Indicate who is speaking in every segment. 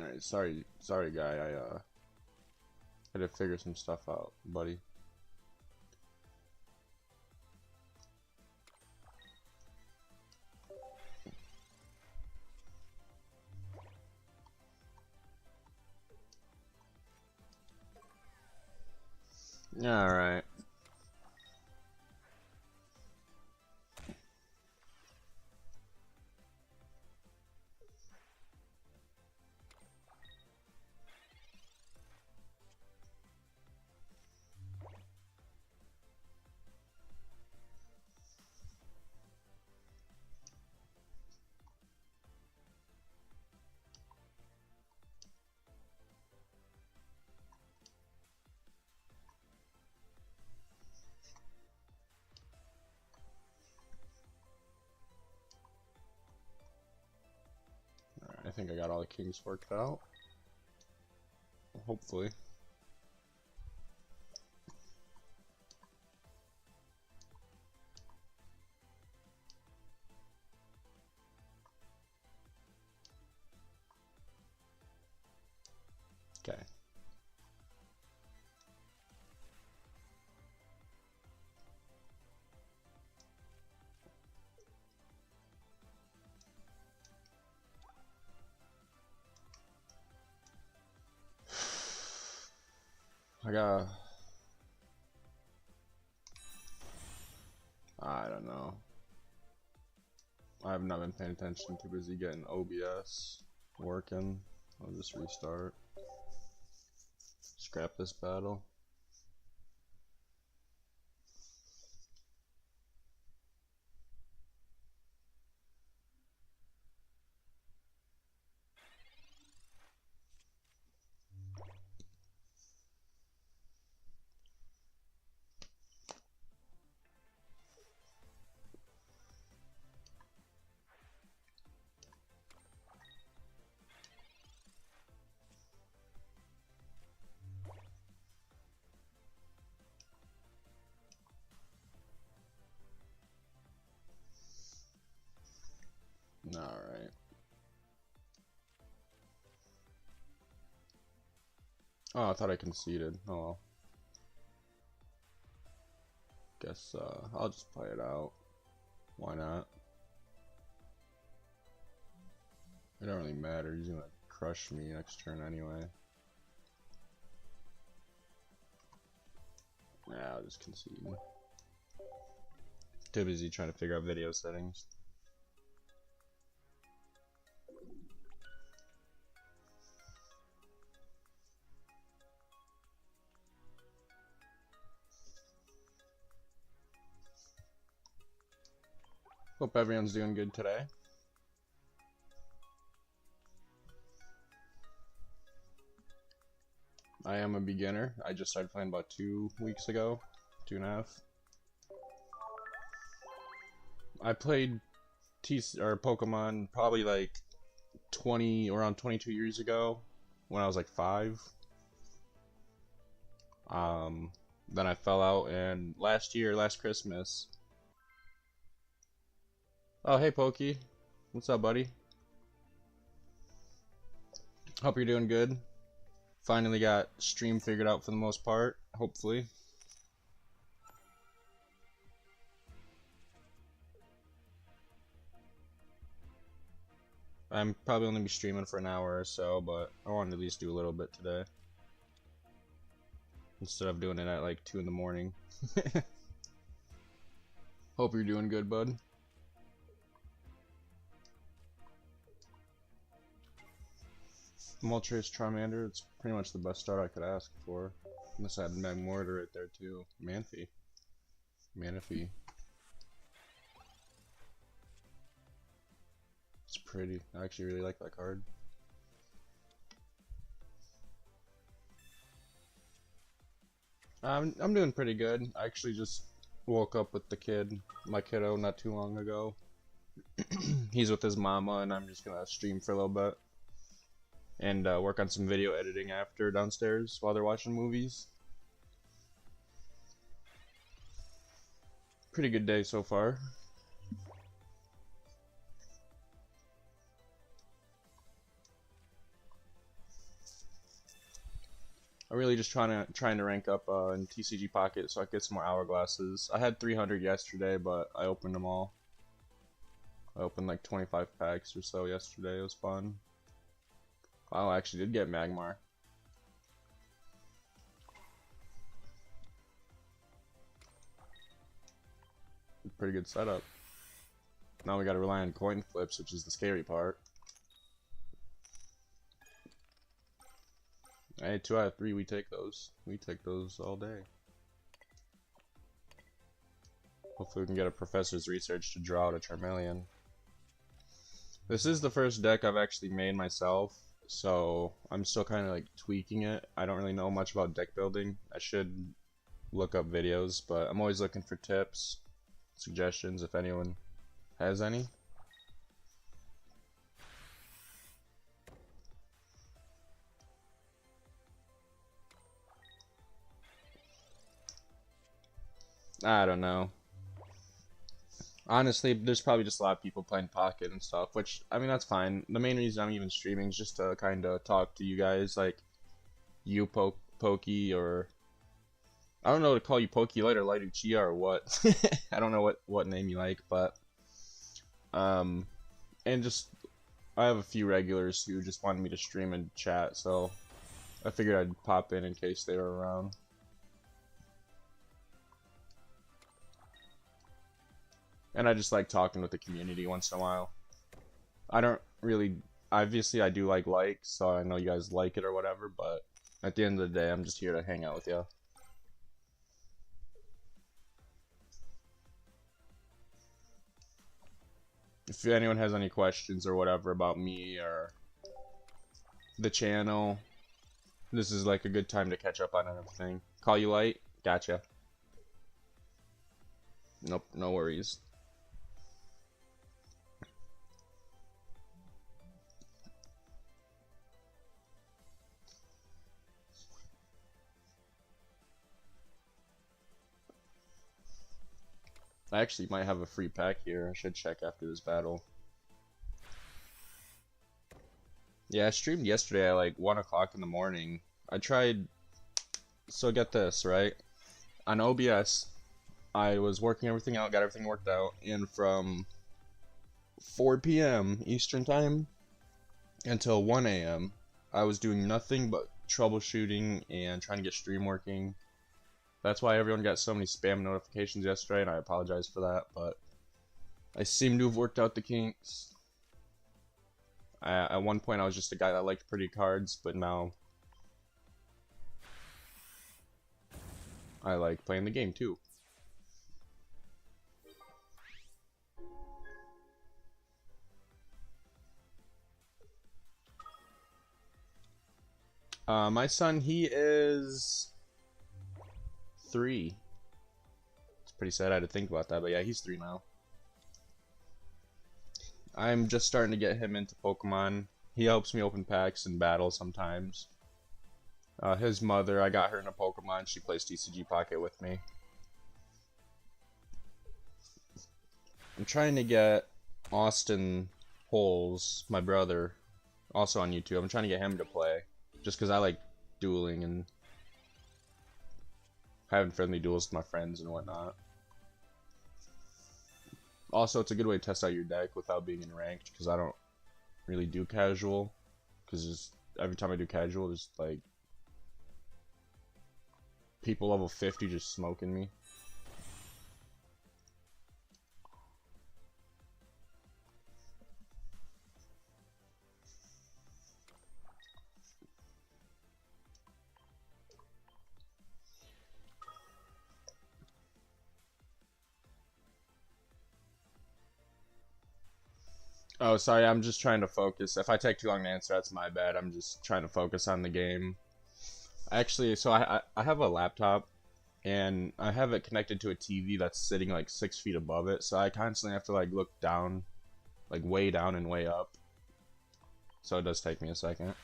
Speaker 1: Alright, sorry guy, I had to figure some stuff out, buddy. Alright. I think I got all the kings worked out. Hopefully. Okay. I don't know. I have not been paying attention, too busy getting OBS working. I'll just restart. Scrap this battle. Alright. Oh, I thought I conceded. Oh well. Guess I'll just play it out. Why not? It don't really matter. He's gonna crush me next turn anyway. Nah, I'll just concede. Too busy trying to figure out video settings. Hope everyone's doing good today. I am a beginner. I just started playing about 2 weeks ago. 2.5. I played Pokemon probably like around 22 years ago when I was like 5. Then I fell out, and last Christmas. Oh, hey Pokey. What's up, buddy? Hope you're doing good. Finally got stream figured out for the most part, hopefully. I'm probably only be streaming for an hour or so, but I wanted to at least do a little bit today. Instead of doing it at like 2 in the morning. Hope you're doing good, bud. Moltres Charmander, it's pretty much the best start I could ask for. Unless I had Magmortar right there too. Manaphy. It's pretty. I actually really like that card. I'm doing pretty good. I actually just woke up with my kiddo, not too long ago. He's with his mama, and I'm just gonna stream for a little bit. And work on some video editing after downstairs while they're watching movies. Pretty good day so far. I'm really just trying to rank up in TCG Pocket so I can get some more hourglasses. I had 300 yesterday, but I opened them all. I opened like 25 packs or so yesterday. It was fun. Oh, I actually did get Magmar. Pretty good setup. Now we gotta rely on coin flips, which is the scary part. Hey, 2 out of 3, we take those. We take those all day. Hopefully we can get a professor's research to draw out a Charmeleon. This is the first deck I've actually made myself, so I'm still kind of like tweaking it. I don't really know much about deck building. I should look up videos, but I'm always looking for tips, suggestions if anyone has any. I don't know. Honestly, there's probably just a lot of people playing Pocket and stuff, which, I mean, that's fine. The main reason I'm even streaming is just to kind of talk to you guys, like, you Pokey, or... I don't know what to call you, Pokey Light or Light Uchiha or what. I don't know what name you like, but... and just... I have a few regulars who just wanted me to stream and chat, so... I figured I'd pop in case they were around. And I just like talking with the community once in a while. I don't really... Obviously, I do like likes, so I know you guys like it or whatever, but... At the end of the day, I'm just here to hang out with you. If anyone has any questions or whatever about me or... the channel... This is like a good time to catch up on everything. Call you Light? Gotcha. Nope, no worries. I actually might have a free pack here. I should check after this battle. Yeah, I streamed yesterday at like 1 o'clock in the morning. I tried... So get this, right? On OBS, I was working everything out, got everything worked out, and from 4 p.m. Eastern Time until 1 a.m., I was doing nothing but troubleshooting and trying to get stream working. That's why everyone got so many spam notifications yesterday, and I apologize for that, but I seem to have worked out the kinks. At one point, I was just a guy that liked pretty cards, but now I like playing the game too. My son, he is 3. It's pretty sad I had to think about that, but yeah, he's 3 now. I'm just starting to get him into Pokemon. He helps me open packs and battle sometimes. His mother, I got her into Pokemon. She plays TCG Pocket with me. I'm trying to get Austin Holes, my brother, also on YouTube. I'm trying to get him to play. Just because I like dueling and having friendly duels with my friends and whatnot. Also, it's a good way to test out your deck without being in ranked, because I don't really do casual. Because every time I do casual, there's like people level 50 just smoking me. Oh, sorry, I'm just trying to focus. If I take too long to answer, that's my bad. I'm just trying to focus on the game. Actually, so I have a laptop, and I have it connected to a TV that's sitting like 6 feet above it, so I constantly have to like look down, like way down and way up. So it does take me a second.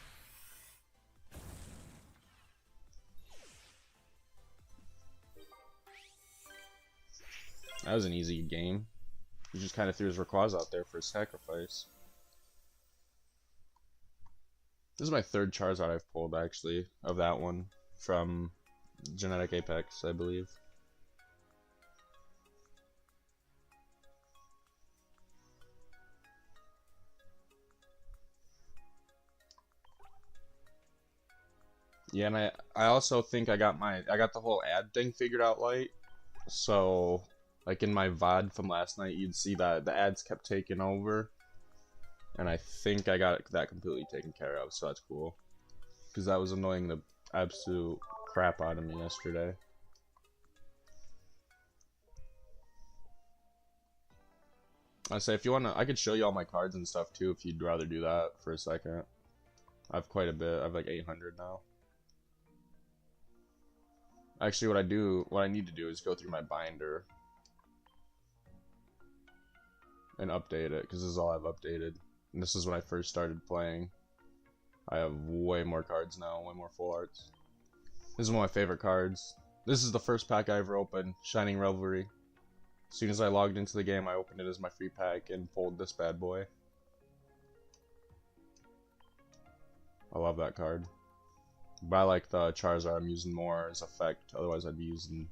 Speaker 1: That was an easy game. He just kind of threw his Rayquaza out there for a sacrifice. This is my 3rd Charizard I've pulled, actually, of that one. from Genetic Apex, I believe. Yeah, and I also think I got the whole ad thing figured out light. So like in my VOD from last night, you'd see that the ads kept taking over, and I think I got that completely taken care of. So that's cool, because that was annoying the absolute crap out of me yesterday. I say if you wanna, I could show you all my cards and stuff too if you'd rather do that for a second. I have quite a bit. I have like 800 now. Actually, what I need to do is go through my binder and update it, because this is all I've updated. And this is when I first started playing. I have way more cards now, way more full arts. This is one of my favorite cards. This is the first pack I ever opened, Shining Revelry. As soon as I logged into the game, I opened it as my free pack and pulled this bad boy. I love that card. But I like the Charizard I'm using more as effect, otherwise I'd be using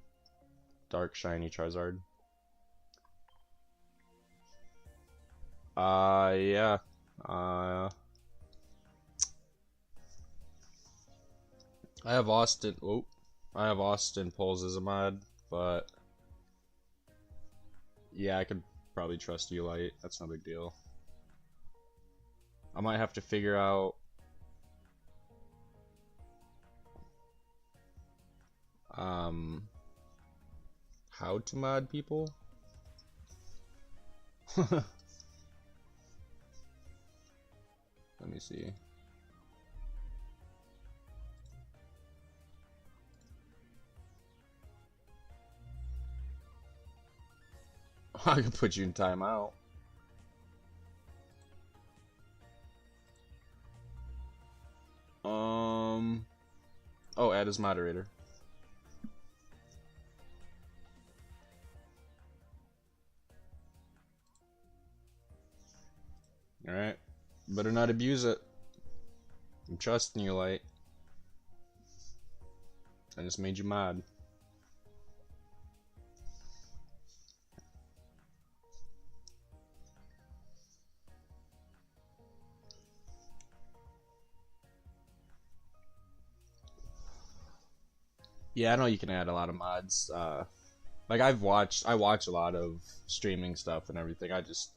Speaker 1: Dark Shiny Charizard. Yeah. I have Austin. Oh, I have Austin Poles as a mod, but yeah, I could probably trust you, Light. That's no big deal. I might have to figure out how to mod people. Let me see. I could put you in timeout. Oh, add as moderator. Alright. Better not abuse it. I'm trusting you, Light. I just made you mod. Yeah, I know you can add a lot of mods. Like I watch a lot of streaming stuff and everything.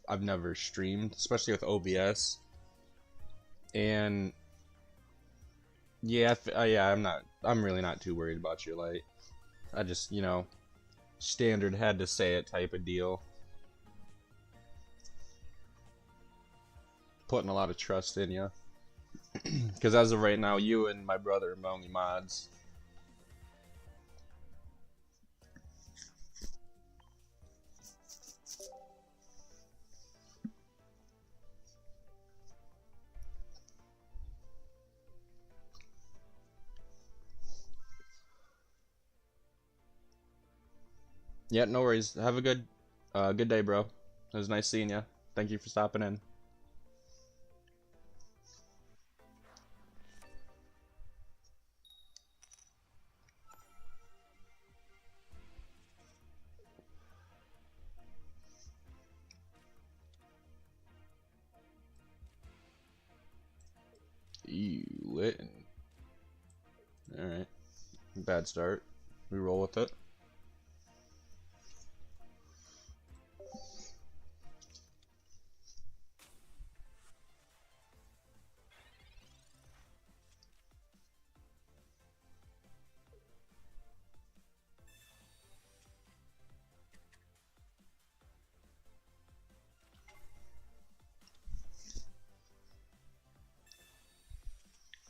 Speaker 1: I've never streamed, especially with OBS. And yeah, yeah, I'm really not too worried about your Light. I just, standard had to say it type of deal. Putting a lot of trust in you. Because as of right now, you and my brother are my only mods. Yeah, no worries. Have a good day, bro. It was nice seeing you. Thank you for stopping in. You lit. Alright. Bad start. We roll with it.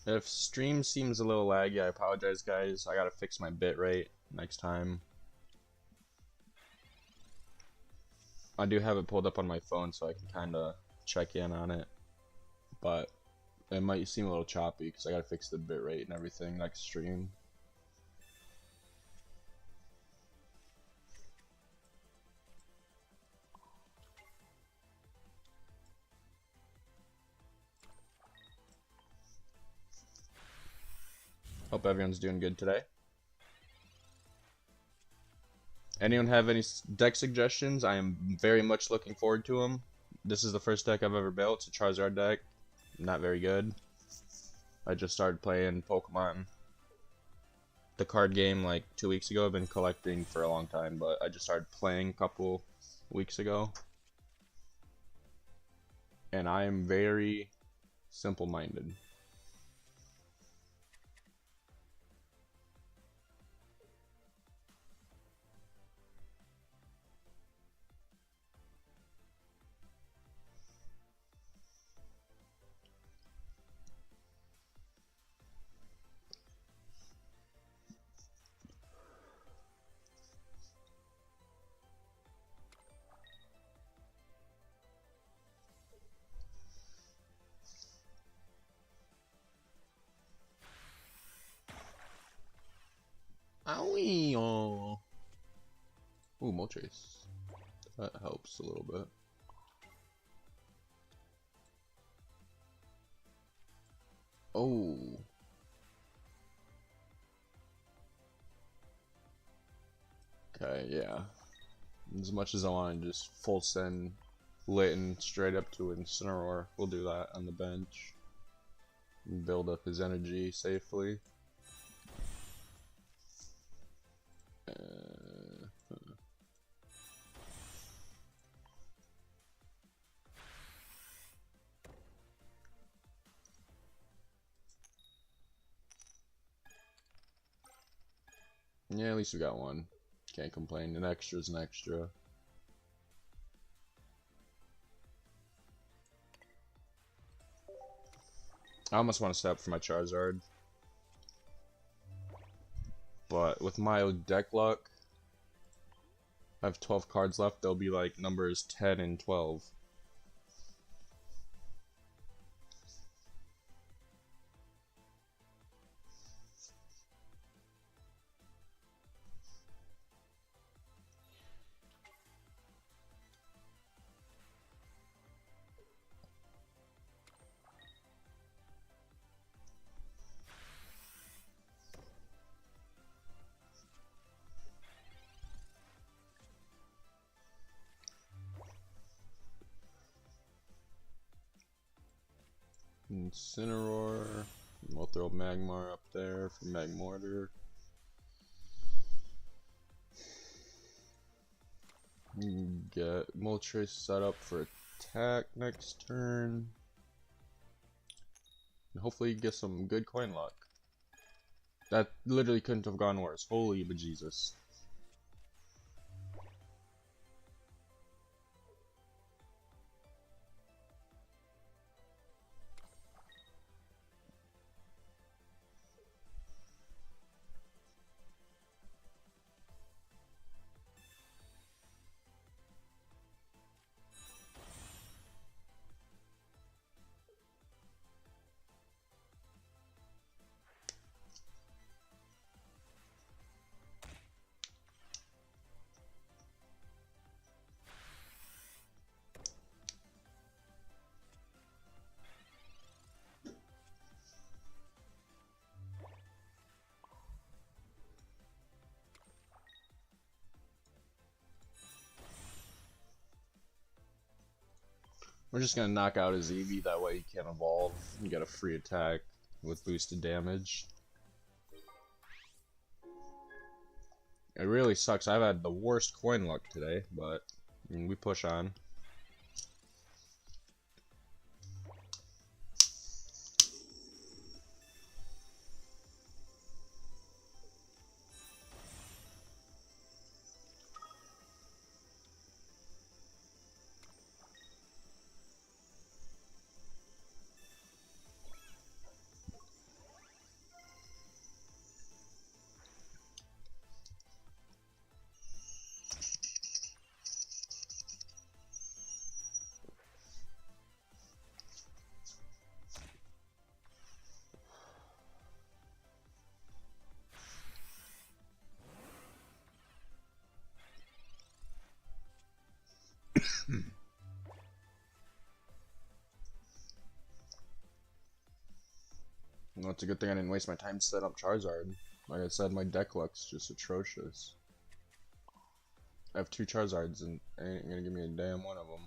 Speaker 1: If stream seems a little laggy, I apologize, guys. I gotta fix my bitrate next time. I do have it pulled up on my phone so I can kind of check in on it. But it might seem a little choppy because I gotta fix the bitrate and everything next stream. Hope everyone's doing good today. Anyone have any deck suggestions? I am very much looking forward to them. This is the first deck I've ever built. It's a Charizard deck. Not very good. I just started playing Pokemon, the card game, like 2 weeks ago. I've been collecting for a long time, but I just started playing a couple weeks ago. And I am very simple-minded. Owie! Oh. Ooh, Moltres. That helps a little bit. Oh. Okay, yeah. As much as I want to just full send Litten straight up to Incineroar, we'll do that on the bench. And build up his energy safely. Yeah, at least we got one. Can't complain. An extra's an extra. I almost want to set up for my Charizard. But with my deck luck, I have 12 cards left. They'll be like numbers 10 and 12. Incineroar. We'll throw Magmar up there for Magmortar. Get Moltres set up for attack next turn. And hopefully get some good coin luck. That literally couldn't have gone worse. Holy bejesus. We're just gonna knock out his Eevee, that way he can't evolve and get a free attack with boosted damage. It really sucks. I've had the worst coin luck today, but I mean, we push on. Well, it's a good thing I didn't waste my time setting up Charizard. Like I said, my deck looks just atrocious. I have 2 Charizards and it ain't gonna give me a damn one of them.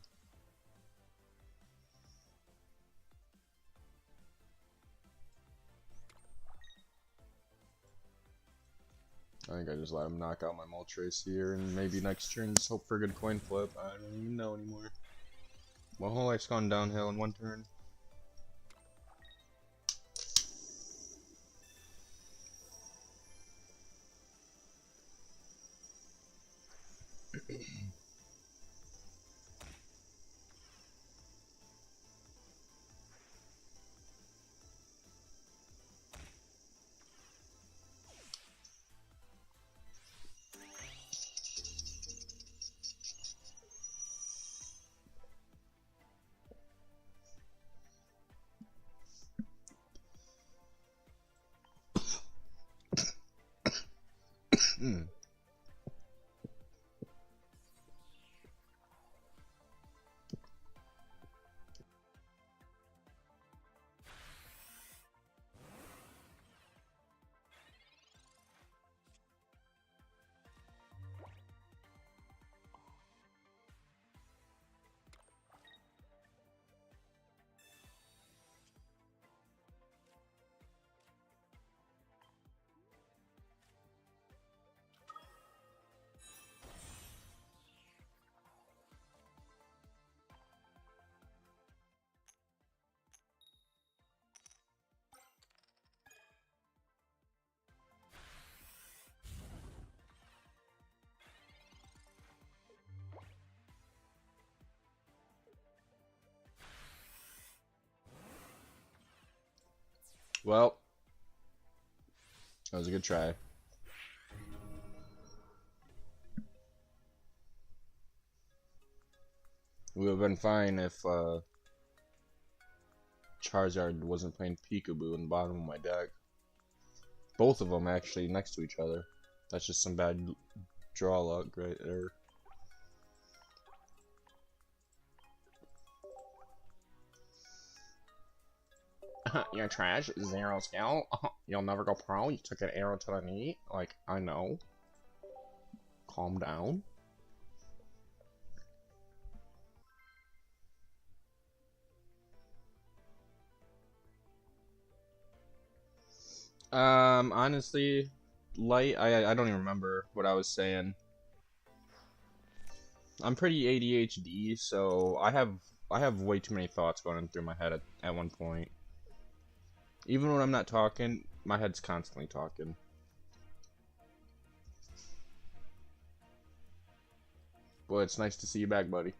Speaker 1: I think I just let him knock out my Moltres here, and maybe next turn just hope for a good coin flip. I don't even know anymore. My whole life's gone downhill in 1 turn. Well, that was a good try. We would have been fine if Charizard wasn't playing Peekaboo in the bottom of my deck. Both of them actually next to each other. That's just some bad draw luck right there. You're trash, 0 skill. You'll never go pro. You took an arrow to the knee. Like, I know. Calm down. Honestly, light. I don't even remember what I was saying. I'm pretty ADHD, so I have way too many thoughts going through my head at one point. Even when I'm not talking, my head's constantly talking. Boy, it's nice to see you back, buddy.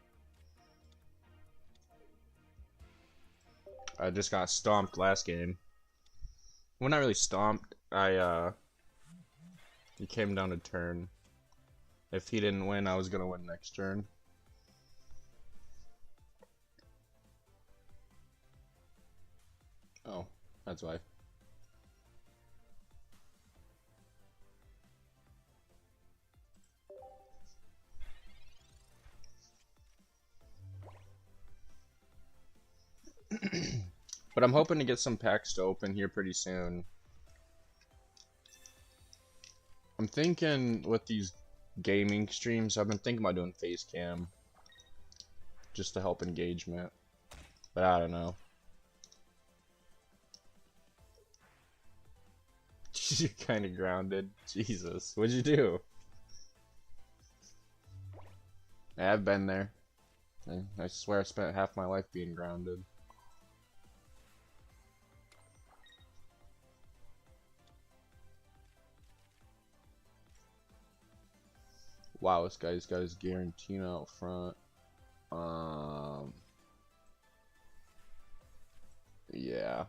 Speaker 1: I just got stomped last game. Well, not really stomped. He came down a turn. If he didn't win, I was gonna win next turn. Oh, that's why. But I'm hoping to get some packs to open here pretty soon. I'm thinking with these gaming streams, I've been thinking about doing face cam just to help engagement. But I don't know. You're kind of grounded. Jesus, what'd you do? Yeah, I've been there. I swear I spent half my life being grounded. Wow, this guy's got his Garantina out front. Yeah.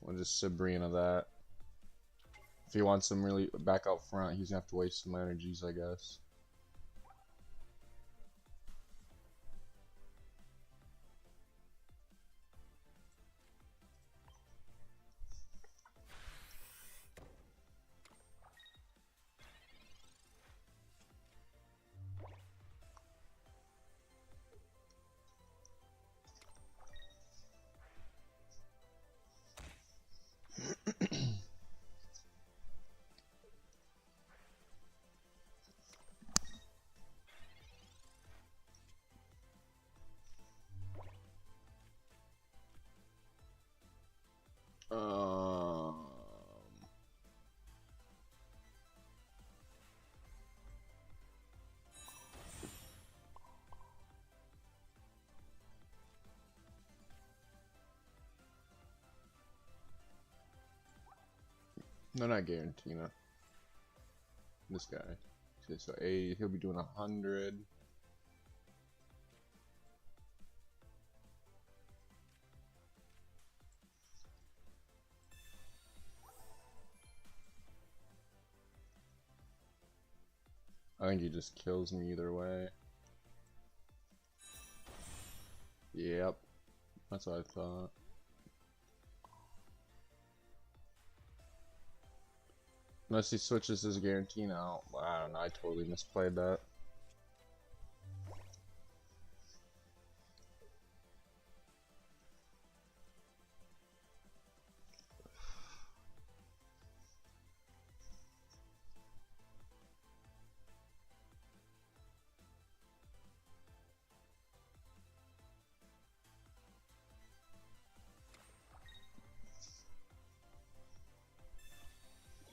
Speaker 1: We'll just Sabrina that. If he wants him really back out front, he's gonna have to waste some energies, I guess. No, not Garantina. This guy. Okay, so 80, he'll be doing 100. I think he just kills me either way. Yep, that's what I thought. Unless he switches his guarantee now. I don't know, I totally misplayed that.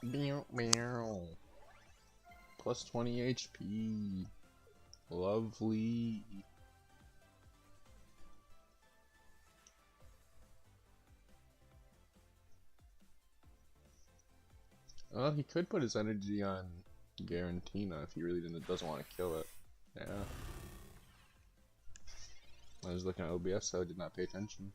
Speaker 1: Meow, meow. Plus 20 HP. Lovely. Well, he could put his energy on Garantina if he really doesn't want to kill it. Yeah. I was looking at OBS, so I did not pay attention.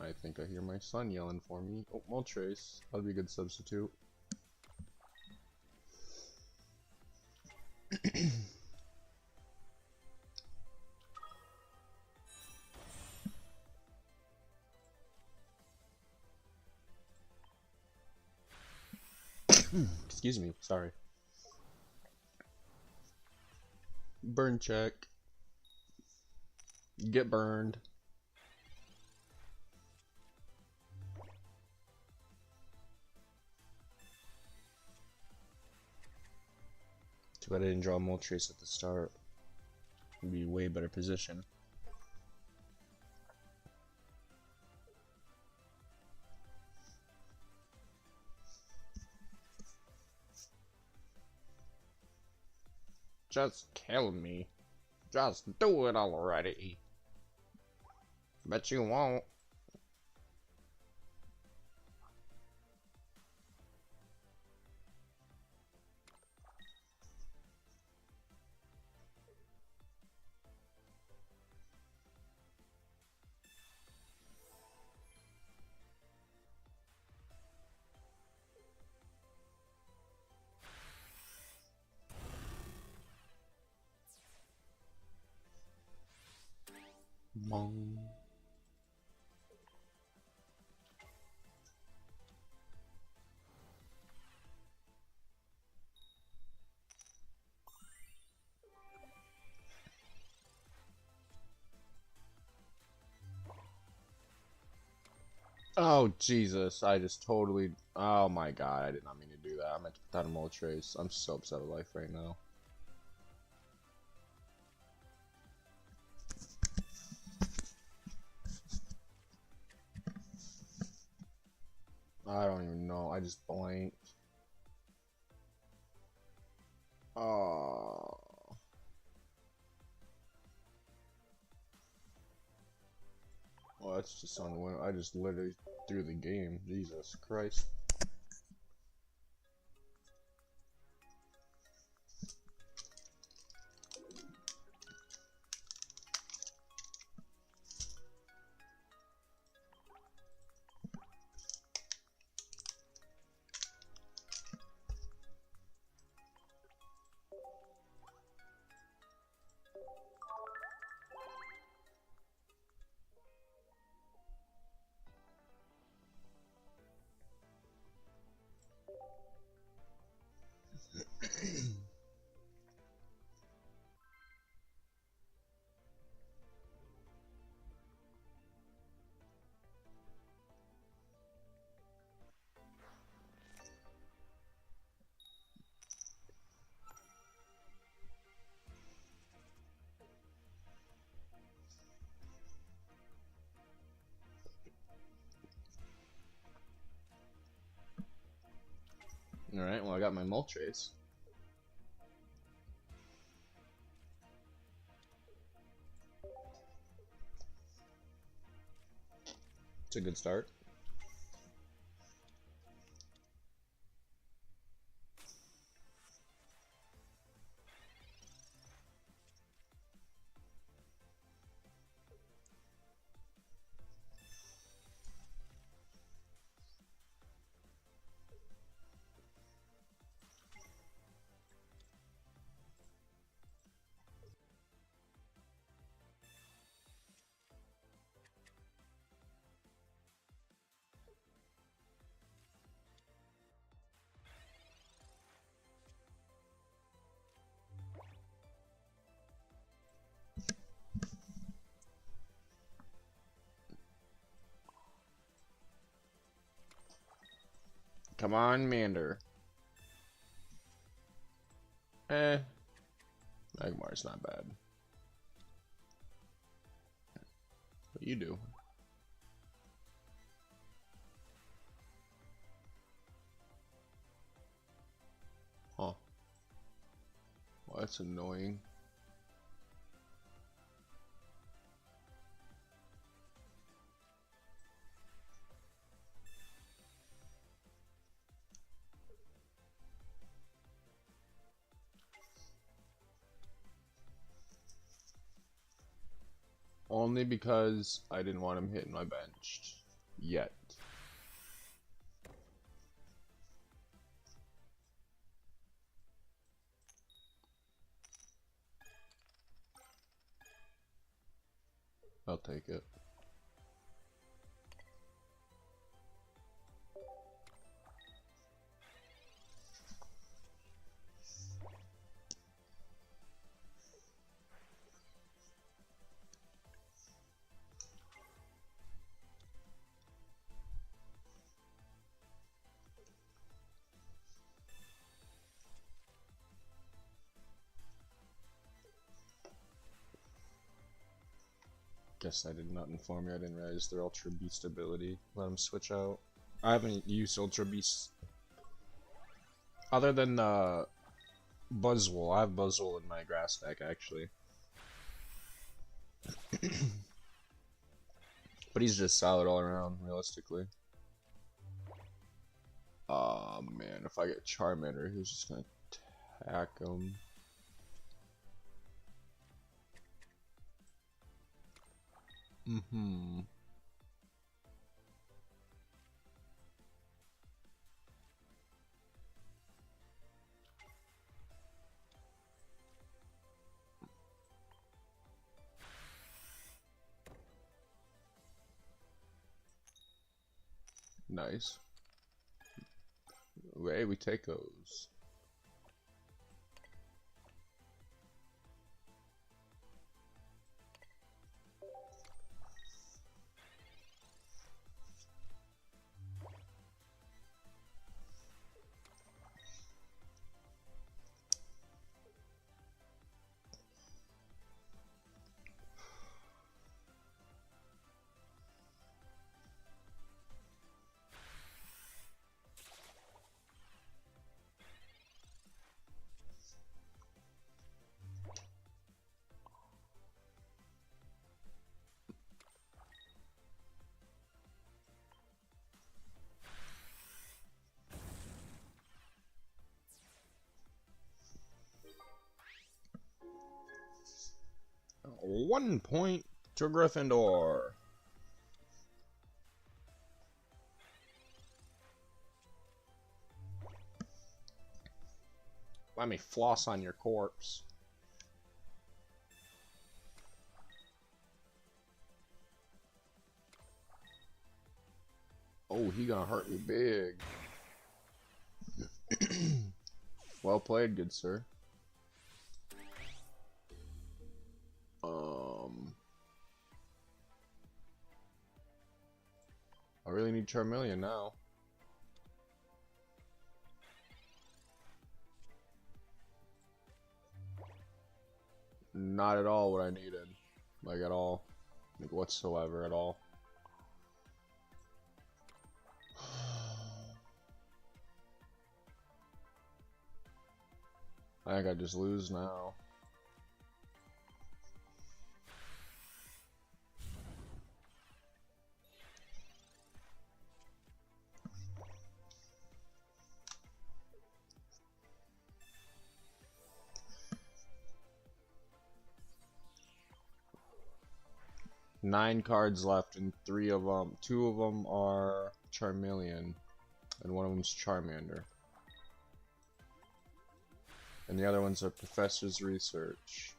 Speaker 1: I think I hear my son yelling for me. Oh, Moltres. That'll be a good substitute. Excuse me, sorry. Burn check. Get burned. Too bad I didn't draw Moltres at the start. Would be way better position. Just kill me. Just do it already. Bet you won't. Mong. Oh Jesus! I just totally. Oh my God! I did not mean to do that. I meant to put that in Moltres. I'm so upset with life right now. I don't even know. I just blanked. Oh. Well, that's just on the win. I just literally threw the game. Jesus Christ. Alright, well I got my Moltres. It's a good start. Come on, Mander. Magmar's not bad. What you do? Huh. Well, that's annoying. Only because I didn't want him hitting my bench. Yet. I'll take it. Guess I did not inform you. I didn't realize their Ultra Beast ability. Let them switch out. I haven't used Ultra Beast other than Buzzwole. I have Buzzwole in my grass deck actually, but he's just solid all around. Realistically, oh man, if I get Charmander, he's just gonna attack him. Nice. Hey, we take those. One point to Gryffindor. Let me floss on your corpse. Oh, he gonna hurt me big. Well played, good sir. I really need Charmeleon now. Not at all what I needed. Like at all. Like whatsoever at all. I think I just lose now. Nine cards left, and two of them are Charmeleon, and one of them's Charmander. And the other ones are Professor's Research.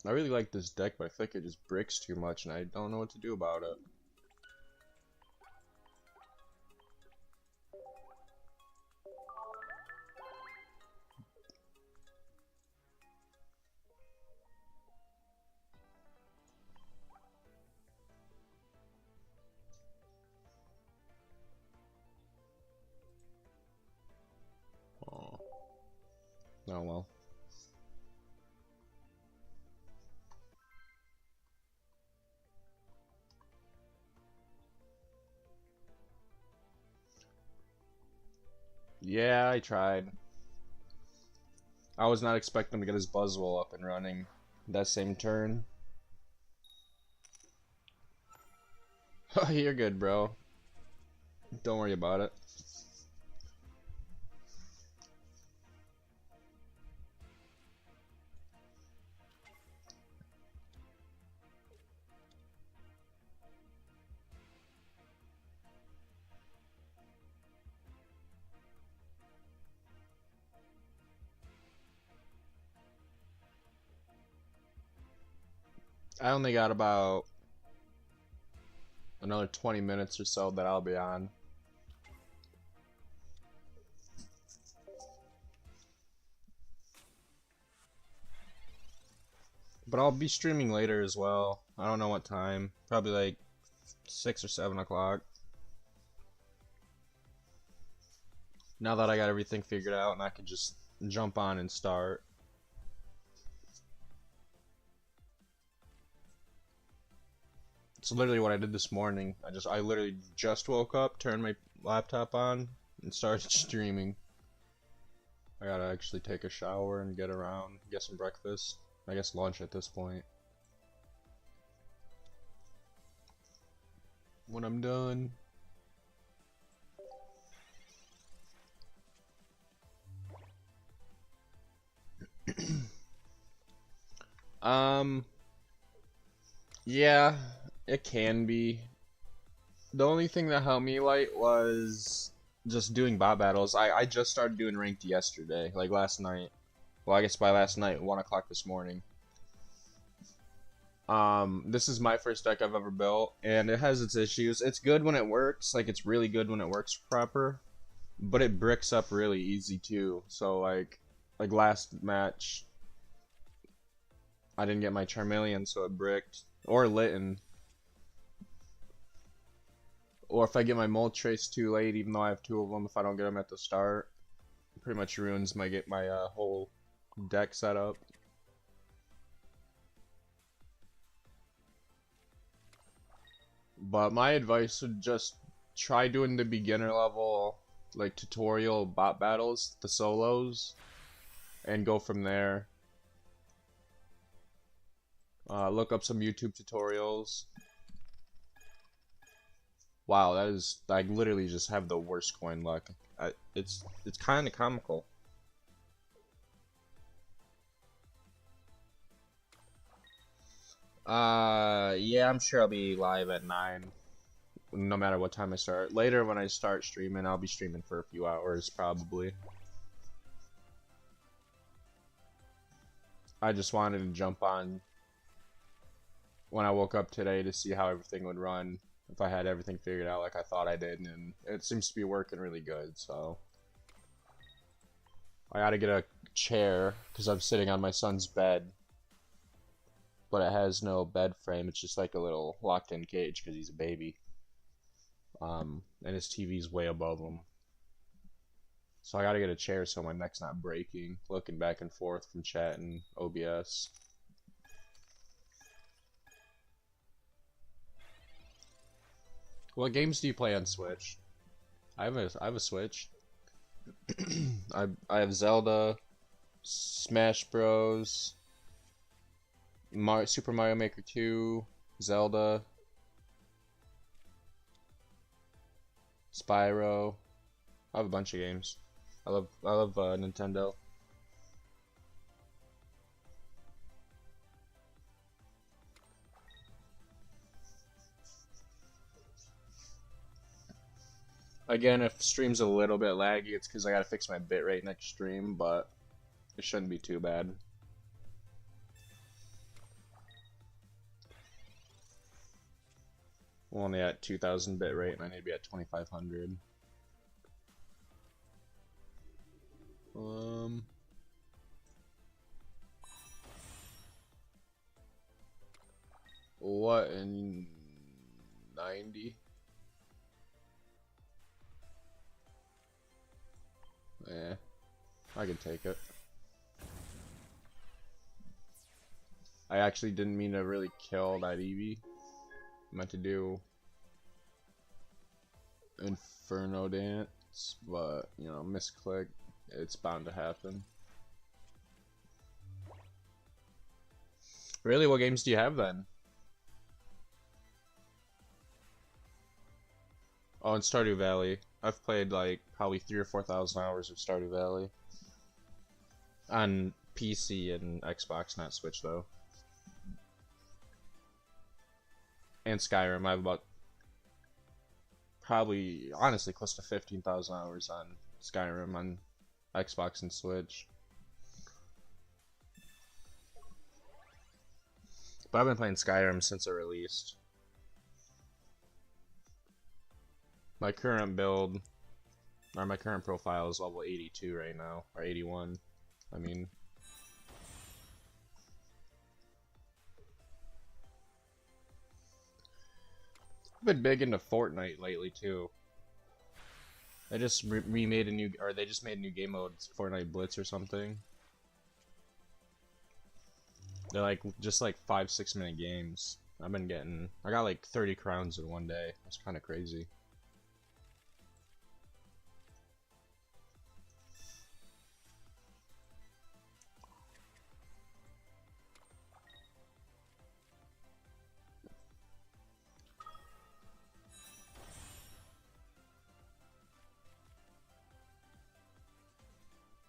Speaker 1: I really like this deck, but I feel like it just bricks too much, and I don't know what to do about it. Oh well. Yeah, I tried. I was not expecting him to get his Buzzwole up and running that same turn. You're good, bro. Don't worry about it. I only got about another 20 minutes or so that I'll be on. But I'll be streaming later as well. I don't know what time. Probably like 6 or 7 o'clock. Now that I got everything figured out and I can just jump on and start. It's literally what I did this morning. I literally just woke up, turned my laptop on, and started streaming. I gotta actually take a shower and get around, get some breakfast. I guess lunch at this point. When I'm done. Yeah, it can be. The only thing that helped me light was just doing bot battles. I just started doing ranked yesterday, like last night. Well, I guess by last night, 1 o'clock this morning. This is my first deck I've ever built, and it has its issues. It's good when it works, like it's really good when it works proper, but it bricks up really easy too. So like last match, I didn't get my Charmeleon, so it bricked. Or Litten. Or if I get my Moltres too late, even though I have 2 of them, if I don't get them at the start, it pretty much ruins my whole deck setup. But my advice would just try doing the beginner level, like tutorial bot battles, the solos, and go from there. Look up some YouTube tutorials. Wow, that is, I literally just have the worst coin luck. It's kind of comical. Yeah, I'm sure I'll be live at 9, no matter what time I start. Later, when I start streaming, I'll be streaming for a few hours, probably. I just wanted to jump on when I woke up today to see how everything would run, if I had everything figured out like I thought I did, and it seems to be working really good, so. I gotta get a chair, because I'm sitting on my son's bed. But it has no bed frame, it's just like a little locked-in cage, because he's a baby. And his TV's way above him. So I gotta get a chair so my neck's not breaking, looking back and forth from chat and OBS. What games do you play on Switch? I have a Switch. I have Zelda, Smash Bros, Super Mario Maker 2, Zelda, Spyro. I have a bunch of games. I love Nintendo. Again, if stream's a little bit laggy, it's because I gotta fix my bitrate next stream, but it shouldn't be too bad. We're only at 2000 bitrate, and I need to be at 2500. What in 90? Yeah, I can take it. I actually didn't mean to really kill that Eevee. I meant to do Inferno Dance, but you know, misclick. It's bound to happen. Really, what games do you have then? Oh, in Stardew Valley. I've played like probably 3,000 or 4,000 hours of Stardew Valley. On PC and Xbox, not Switch though. And Skyrim, I have about probably, honestly, close to 15,000 hours on Skyrim on Xbox and Switch. But I've been playing Skyrim since it released. My current build, or my current profile is level 82 right now, or 81. I mean, I've been big into Fortnite lately too. They just remade a new, or they just made a new game mode, Fortnite Blitz or something. They're like just like 5-6 minute games. I got like 30 crowns in one day. That's kind of crazy.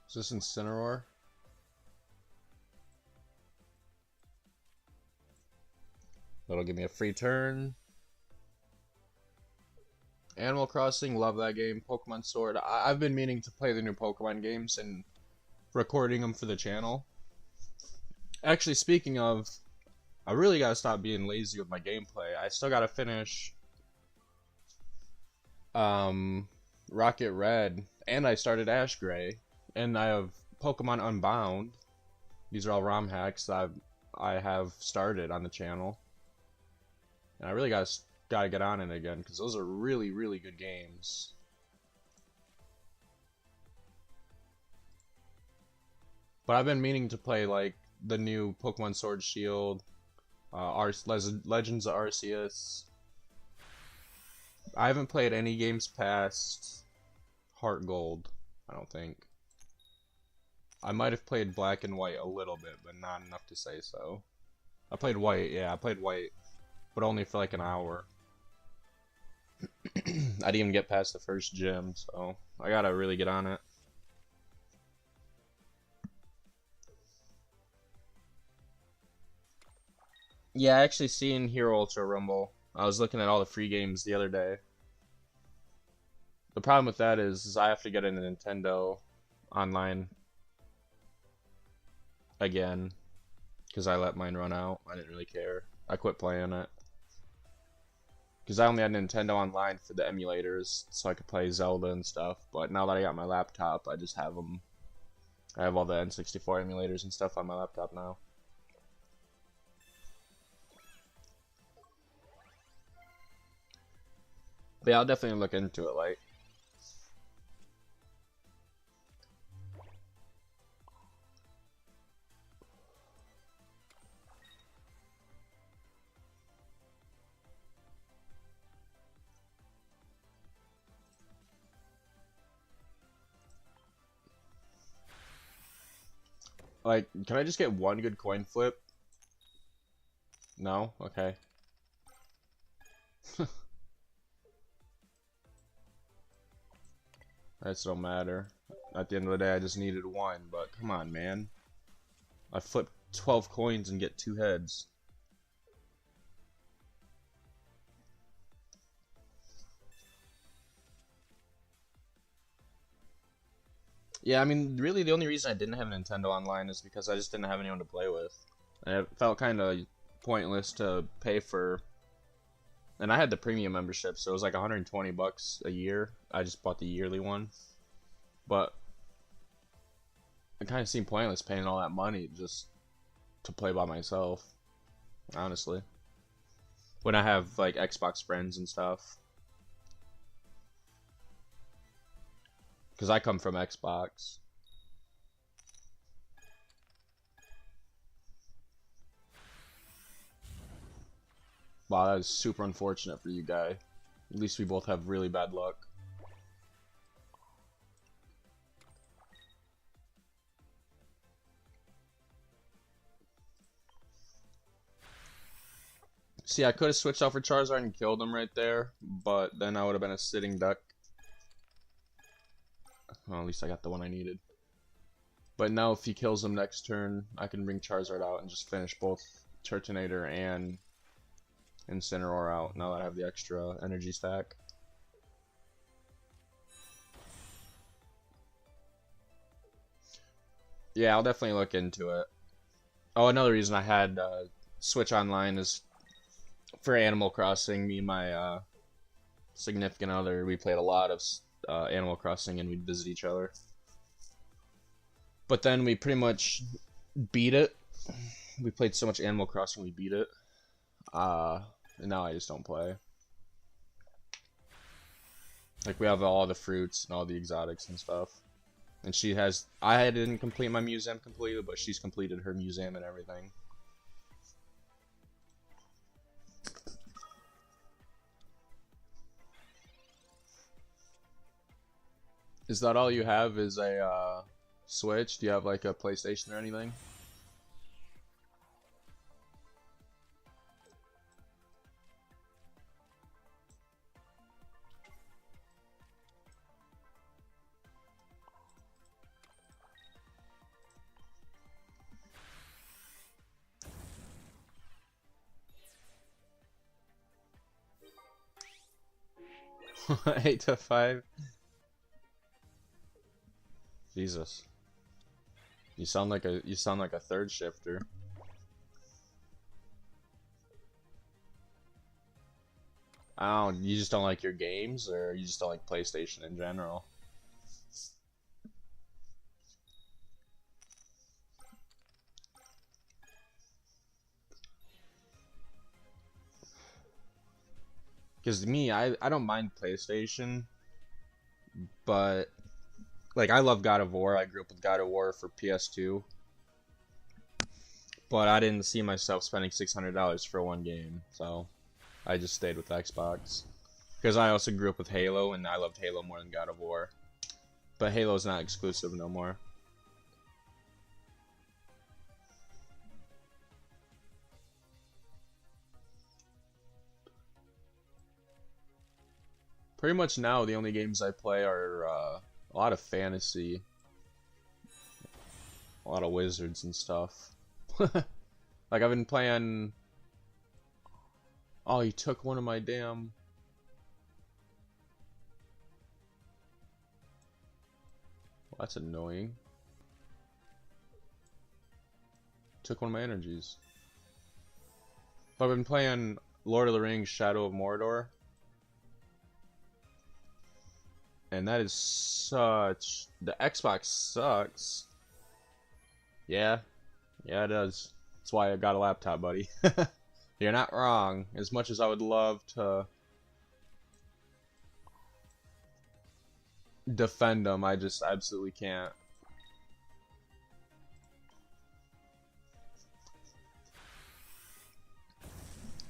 Speaker 1: Is this Incineroar? That'll give me a free turn. Animal Crossing, love that game. Pokemon Sword. I've been meaning to play the new Pokemon games and recording them for the channel. Actually, speaking of, I really gotta stop being lazy with my gameplay. I still gotta finish Rocket Red, and I started Ash Gray, and I have Pokemon Unbound. These are all ROM hacks that I have started on the channel. And I really gotta get on it again, because those are really, really good games. But I've been meaning to play like the new Pokemon Sword Shield, Legends of Arceus. I haven't played any games past Heart Gold, I don't think. I might have played Black and White a little bit, but not enough to say so. I played White, yeah, I played White, but only for like an hour. I didn't even get past the first gym, so I gotta really get on it. Yeah, I actually seen Hero Ultra Rumble. I was looking at all the free games the other day. The problem with that is I have to get into Nintendo online again, because I let mine run out. I didn't really care. I quit playing it. Because I only had Nintendo Online for the emulators, so I could play Zelda and stuff. But now that I got my laptop, I just have them. I have all the N64 emulators and stuff on my laptop now. But yeah, I'll definitely look into it, like, can I just get one good coin flip? No? Okay. That don't matter. At the end of the day, I just needed one, but come on, man. I flip 12 coins and get 2 heads. Yeah, I mean, really the only reason I didn't have Nintendo Online is because I just didn't have anyone to play with. And it felt kind of pointless to pay for... And I had the premium membership, so it was like 120 bucks a year. I just bought the yearly one. But it kind of seemed pointless paying all that money just to play by myself, honestly. When I have like Xbox friends and stuff. Because I come from Xbox. Wow, that is super unfortunate for you, guy. At least we both have really bad luck. See, I could have switched out for Charizard and killed him right there, but then I would have been a sitting duck. Well, at least I got the one I needed. But now if he kills him next turn, I can bring Charizard out and just finish both Turtonator and Incineroar out, now that I have the extra energy stack. Yeah, I'll definitely look into it. Oh, another reason I had Switch Online is for Animal Crossing. Me and my significant other, we played a lot of Animal Crossing and we'd visit each other. But then we pretty much beat it. We played so much Animal Crossing we beat it. And now I just don't play. Like, we have all the fruits and all the exotics and stuff. And she has... I didn't complete my museum completely, but she's completed her museum and everything. Is that all you have, is a Switch? Do you have like a PlayStation or anything? Eight to 5. Jesus. You sound like a third shifter. I don't, you just don't like your games, or you just don't like PlayStation in general? Because me, I don't mind PlayStation, but like, I love God of War. I grew up with God of War for PS2, but I didn't see myself spending $600 for one game, so I just stayed with Xbox. Because I also grew up with Halo, and I loved Halo more than God of War. But Halo's not exclusive no more. Pretty much now, the only games I play are a lot of fantasy. A lot of wizards and stuff. Like, I've been playing... Oh, he took one of my damn... Well, that's annoying. Took one of my energies. But I've been playing Lord of the Rings Shadow of Mordor. And that is such... The Xbox sucks. Yeah. Yeah, it does. That's why I got a laptop, buddy. You're not wrong. As much as I would love to defend them, I just absolutely can't.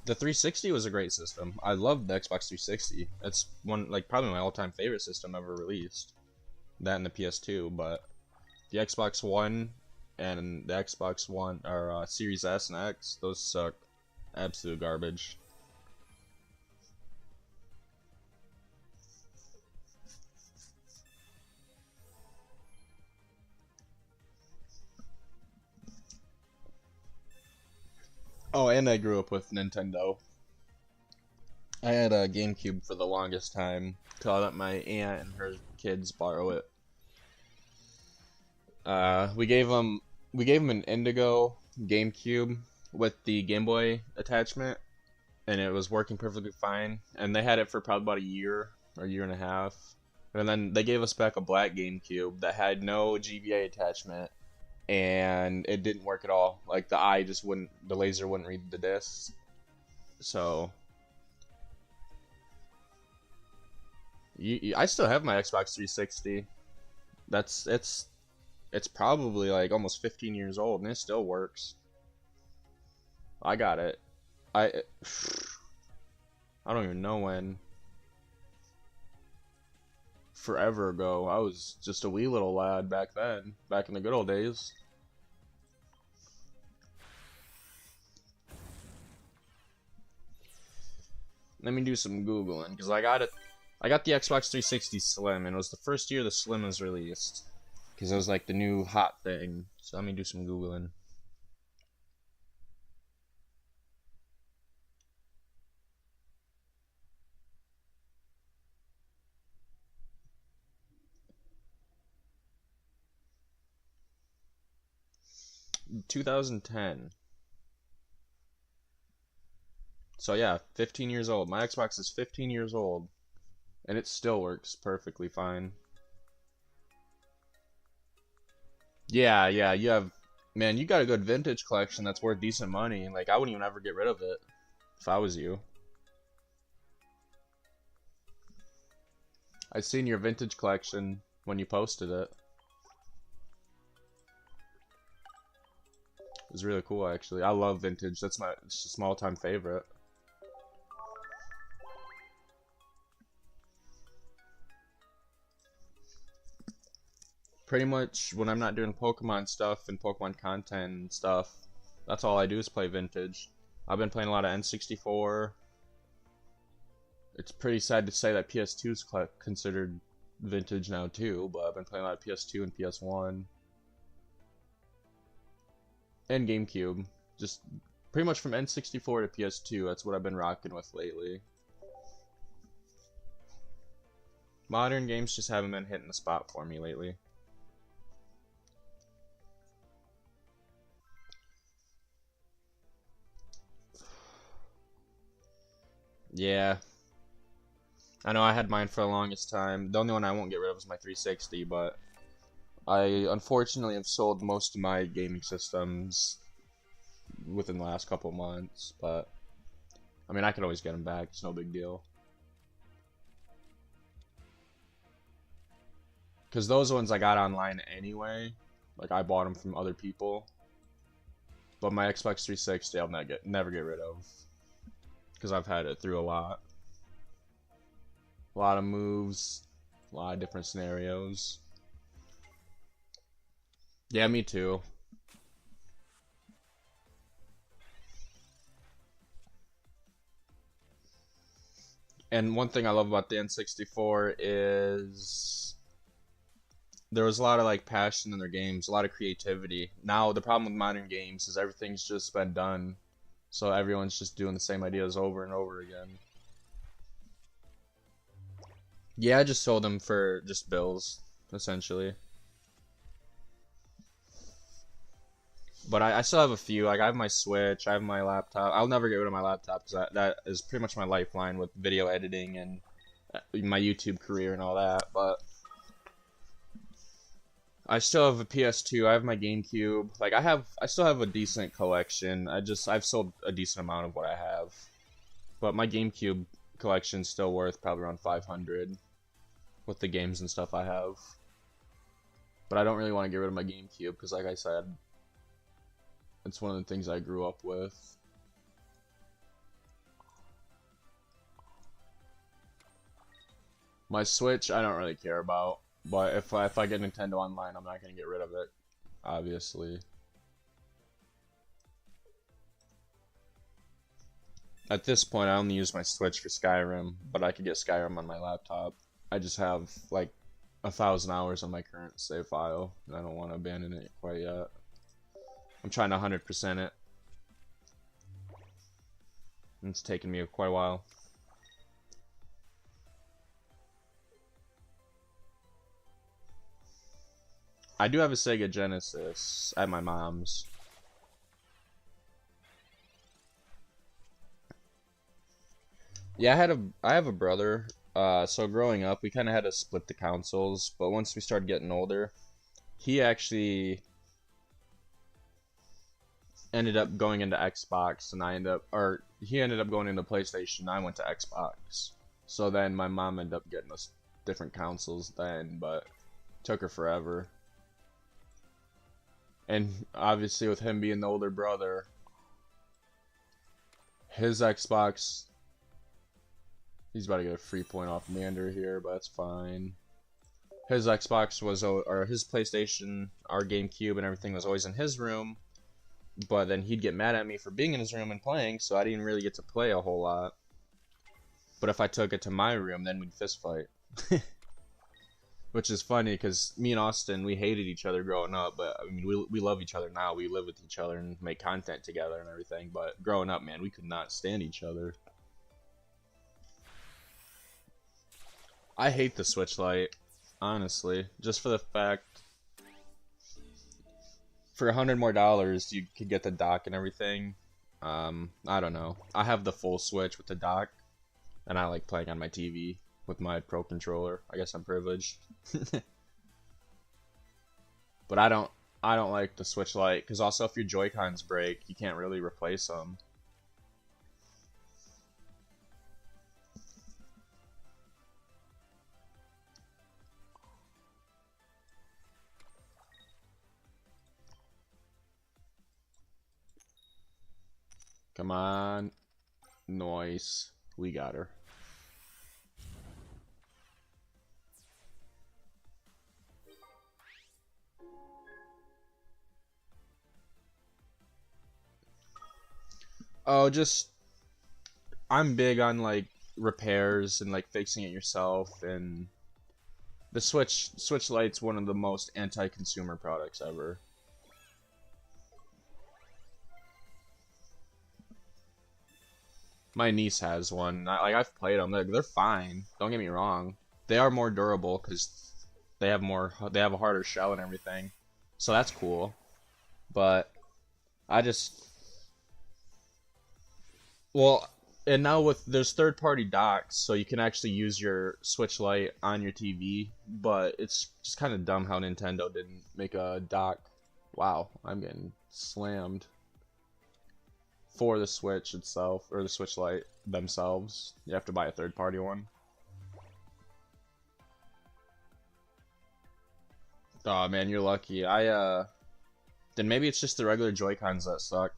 Speaker 1: The 360 was a great system. I loved the Xbox 360. It's one, like, probably my all-time favorite system ever released. That and the PS2, but the Xbox One and the Xbox One, or Series S and X, those suck. Absolute garbage. Oh, and I grew up with Nintendo. I had a GameCube for the longest time, till I let my aunt and her kids borrow it. We gave them an Indigo GameCube with the Game Boy attachment, and it was working perfectly fine. And they had it for probably about a year or a year and a half. And then they gave us back a black GameCube that had no GBA attachment, and it didn't work at all. Like, the laser wouldn't read the discs. So I still have my Xbox 360. It's probably like almost 15 years old, and it still works. I got it. I I don't even know when. Forever ago. I was just a wee little lad back then. Back in the good old days. Let me do some Googling, because I got it. I got the Xbox 360 Slim, and it was the first year the Slim was released. Because it was like the new hot thing. So let me do some Googling. In 2010. So yeah, 15 years old. My Xbox is 15 years old. And it still works perfectly fine. Yeah, you have... Man, you got a good vintage collection that's worth decent money. Like, I wouldn't even ever get rid of it if I was you. I seen your vintage collection when you posted it. It was really cool, actually. I love vintage. That's my small time favorite. Pretty much when I'm not doing Pokemon stuff and Pokemon content and stuff, that's all I do is play vintage. I've been playing a lot of N64. It's pretty sad to say that PS2 is considered vintage now too, but I've been playing a lot of PS2 and PS1. And GameCube. Just pretty much from N64 to PS2, that's what I've been rocking with lately. Modern games just haven't been hitting the spot for me lately. Yeah. I know I had mine for the longest time. The only one I won't get rid of is my 360, but I unfortunately have sold most of my gaming systems within the last couple months, but I mean, I can always get them back. It's no big deal. Because those ones I got online anyway. Like, I bought them from other people. But my Xbox 360 I'll never get rid of. Because I've had it through a lot. A lot of moves. A lot of different scenarios. Yeah, me too. And one thing I love about the N64 is there was a lot of like passion in their games, a lot of creativity. Now the problem with modern games is everything's just been done, so everyone's just doing the same ideas over and over again. Yeah, I just sold them for just bills, essentially. But I still have a few. Like I have my Switch, I have my laptop. I'll never get rid of my laptop because that is pretty much my lifeline with video editing and my YouTube career and all that. But I still have a PS2. I have my GameCube. Like I still have a decent collection. I've sold a decent amount of what I have. But my GameCube collection's still worth probably around 500 with the games and stuff I have. But I don't really want to get rid of my GameCube because, like I said, it's one of the things I grew up with. My Switch, I don't really care about. But if I get Nintendo Online, I'm not going to get rid of it, obviously. At this point, I only use my Switch for Skyrim, but I could get Skyrim on my laptop. I just have, like, 1,000 hours on my current save file, and I don't want to abandon it quite yet. I'm trying to 100% it. It's taken me quite a while. I do have a Sega Genesis at my mom's. Yeah, I have a brother. So growing up, we kind of had to split the consoles, but once we started getting older, he actually ended up going into Xbox, and he ended up going into PlayStation. I went to Xbox. So then my mom ended up getting us different consoles then, but it took her forever. And obviously with him being the older brother, his Xbox He's about to get a free point off Mander here, but that's fine. His Xbox was, or his PlayStation, our GameCube and everything was always in his room. But then he'd get mad at me for being in his room and playing, so I didn't really get to play a whole lot. But if I took it to my room, then we'd fist fight. Which is funny, because me and Austin, we hated each other growing up, but I mean, we love each other now. We live with each other and make content together and everything, but growing up, man, we could not stand each other. I hate the Switch Lite, honestly, just for the fact, for $100 more, you could get the dock and everything. I don't know. I have the full Switch with the dock, and I like playing on my TV with my Pro controller. I guess I'm privileged. But I don't like the Switch Lite, because also if your Joy-Cons break, you can't really replace them. Come on. Nice. We got her. Oh, just I'm big on like repairs and like fixing it yourself, and the Switch Lite's one of the most anti-consumer products ever. My niece has one. I've played them. They're fine. Don't get me wrong. They are more durable because they have a harder shell and everything. So that's cool. But I just well, and now there's third-party docks, so you can actually use your Switch Lite on your TV, but it's just kind of dumb how Nintendo didn't make a dock. Wow, I'm getting slammed. For the Switch itself, or the Switch Lite themselves. You have to buy a third-party one. Oh man, you're lucky. Then maybe it's just the regular Joy-Cons that suck.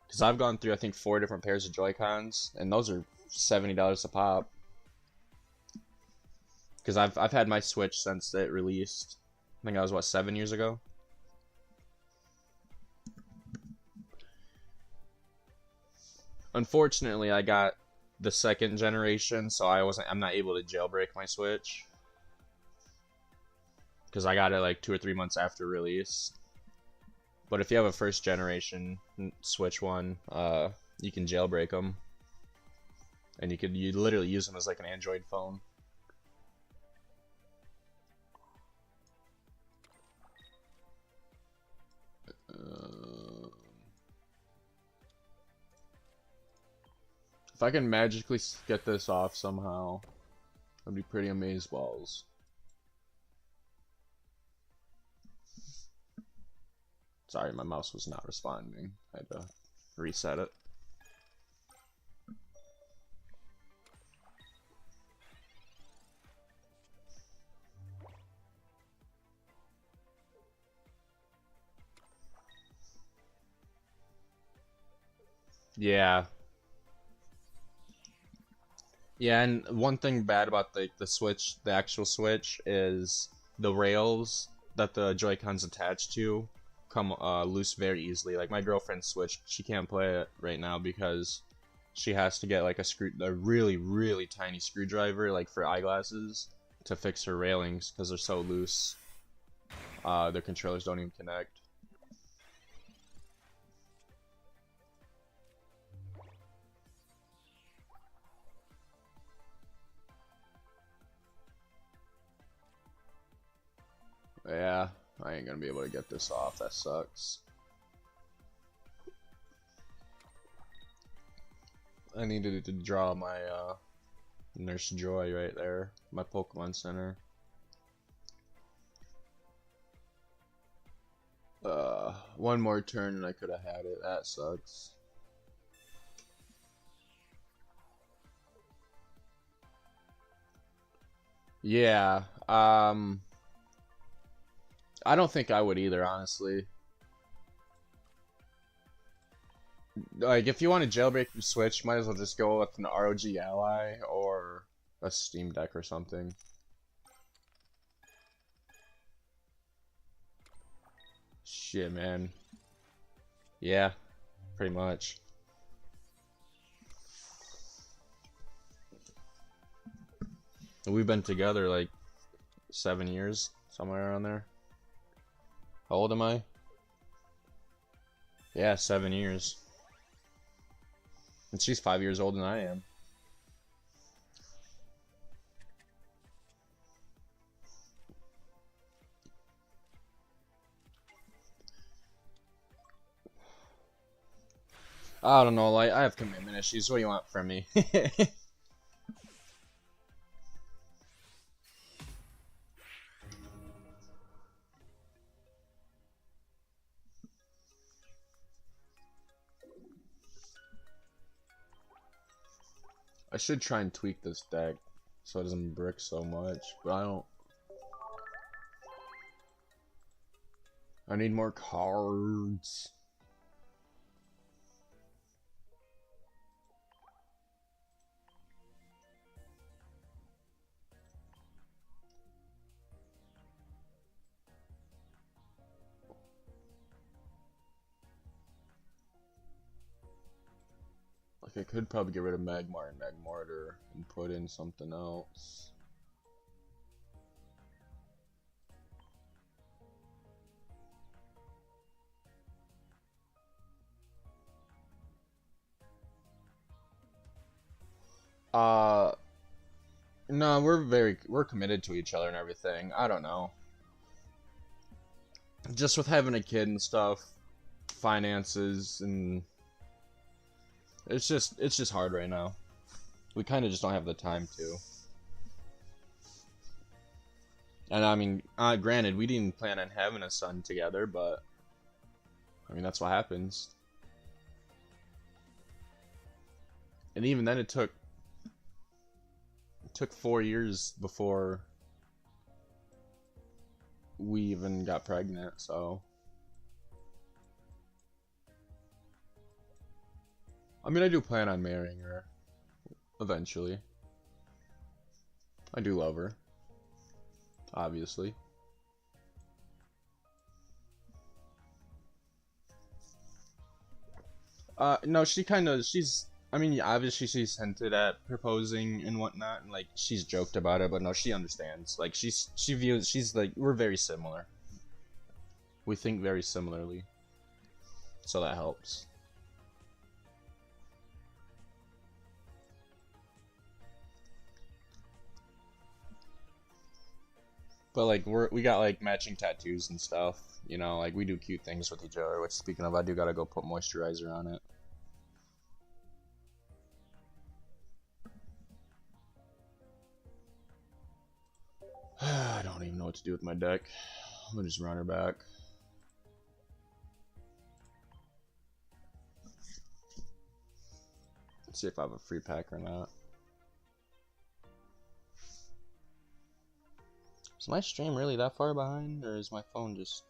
Speaker 1: Because I've gone through, I think, 4 different pairs of Joy-Cons, and those are $70 a pop. Because I've had my Switch since it released. I think I was, what, 7 years ago? Unfortunately, I got the second generation, so I'm not able to jailbreak my Switch. Because I got it like 2 or 3 months after release. But if you have a first generation Switch one, you can jailbreak them. And you literally use them as like an Android phone. If I can magically get this off somehow, I'd be pretty amazeballs. Sorry, my mouse was not responding. I had to reset it. Yeah. Yeah, and one thing bad about the Switch, the actual Switch, is the rails that the Joy-Cons attach to come loose very easily. Like my girlfriend's Switch, she can't play it right now because she has to get like a really, really tiny screwdriver, like for eyeglasses, to fix her railings because they're so loose. Their controllers don't even connect. Yeah, I ain't gonna be able to get this off. That sucks. I needed to draw my Nurse Joy right there, my Pokemon Center. One more turn and I could have had it. That sucks. Yeah, I don't think I would either, honestly. Like, if you want to jailbreak your Switch, might as well just go with an ROG Ally or a Steam Deck or something. Shit, man. Yeah, pretty much. We've been together like 7 years, somewhere around there. How old am I? Yeah, 7 years. And she's 5 years older than I am. I don't know, like, I have commitment issues. What do you want from me? I should try and tweak this deck so it doesn't brick so much, but I don't. I need more cards. Like, I could probably get rid of Magmar and Magmortar and put in something else. No, we're committed to each other and everything. I don't know. Just with having a kid and stuff, finances, and it's just hard right now. We kind of just don't have the time to. And I mean, granted, we didn't plan on having a son together, but I mean, that's what happens. And even then, it took 4 years before we even got pregnant, so. I mean, I do plan on marrying her eventually. I do love her, obviously. No, I mean, obviously she's hinted at proposing and whatnot, and like she's joked about it, but no, she understands. Like she's like, we're very similar. We think very similarly, so that helps. But like we got like matching tattoos and stuff, you know, like we do cute things with each other. Which, speaking of, I do gotta go put moisturizer on it. I don't even know what to do with my deck. I'm gonna just run her back. Let's see if I have a free pack or not. Is my stream really that far behind, or is my phone just...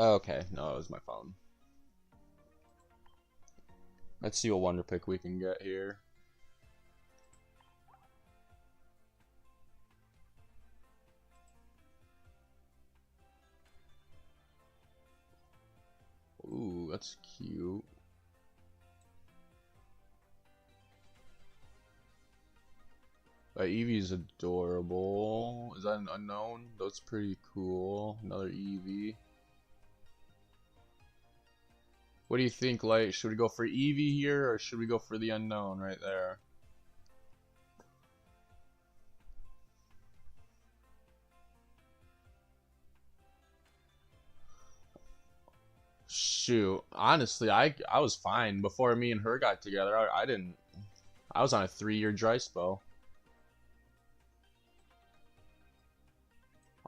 Speaker 1: Oh, okay, no, it was my phone. Let's see what Wonder Pick we can get here. Ooh, that's cute. Eevee's adorable. Is that an unknown? That's pretty cool. Another Eevee. What do you think, Light? Should we go for Eevee here, or should we go for the unknown right there? Shoot, honestly, I was fine before me and her got together. I was on a 3-year dry spell.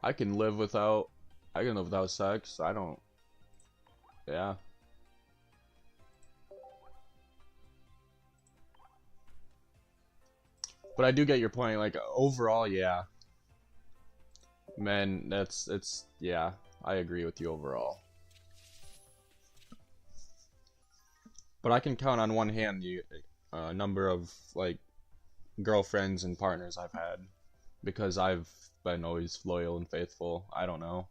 Speaker 1: I can live without sex. I don't. Yeah. But I do get your point. Like, overall, yeah. Man, yeah. I agree with you overall. But I can count on one hand the number of like girlfriends and partners I've had because I've been always loyal and faithful. I don't know.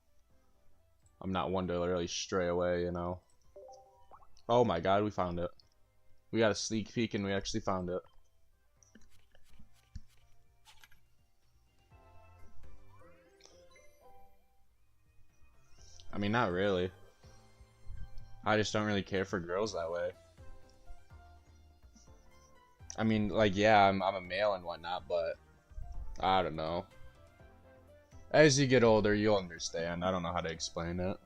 Speaker 1: I'm not one to really stray away, you know. Oh my god, we found it. We got a sneak peek and we actually found it. I mean, not really. I just don't really care for girls that way. I mean, like, yeah, I'm a male and whatnot, but I don't know. As you get older, you'll understand. I don't know how to explain it.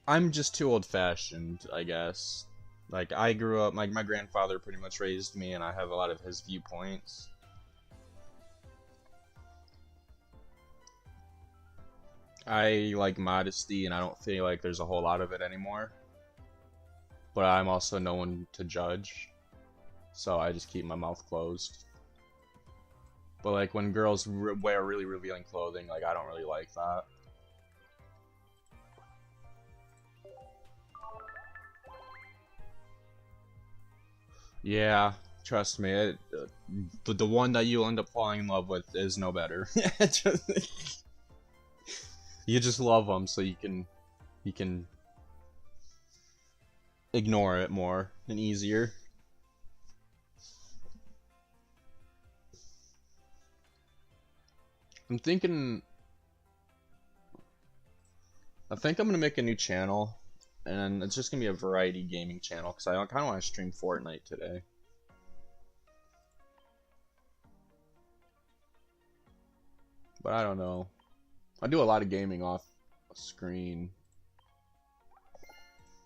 Speaker 1: I'm just too old-fashioned, I guess. Like, I grew up, like, my grandfather pretty much raised me, and I have a lot of his viewpoints. I like modesty, and I don't feel like there's a whole lot of it anymore. But I'm also no one to judge, so I just keep my mouth closed. But, like, when girls wear really revealing clothing, like, I don't really like that. Yeah, trust me, the one that you'll end up falling in love with is no better. You just love them, so you can ignore it more and easier. I'm thinking, I think I'm gonna make a new channel, and it's just gonna be a variety gaming channel because I kind of want to stream Fortnite today. But I don't know. I do a lot of gaming off screen.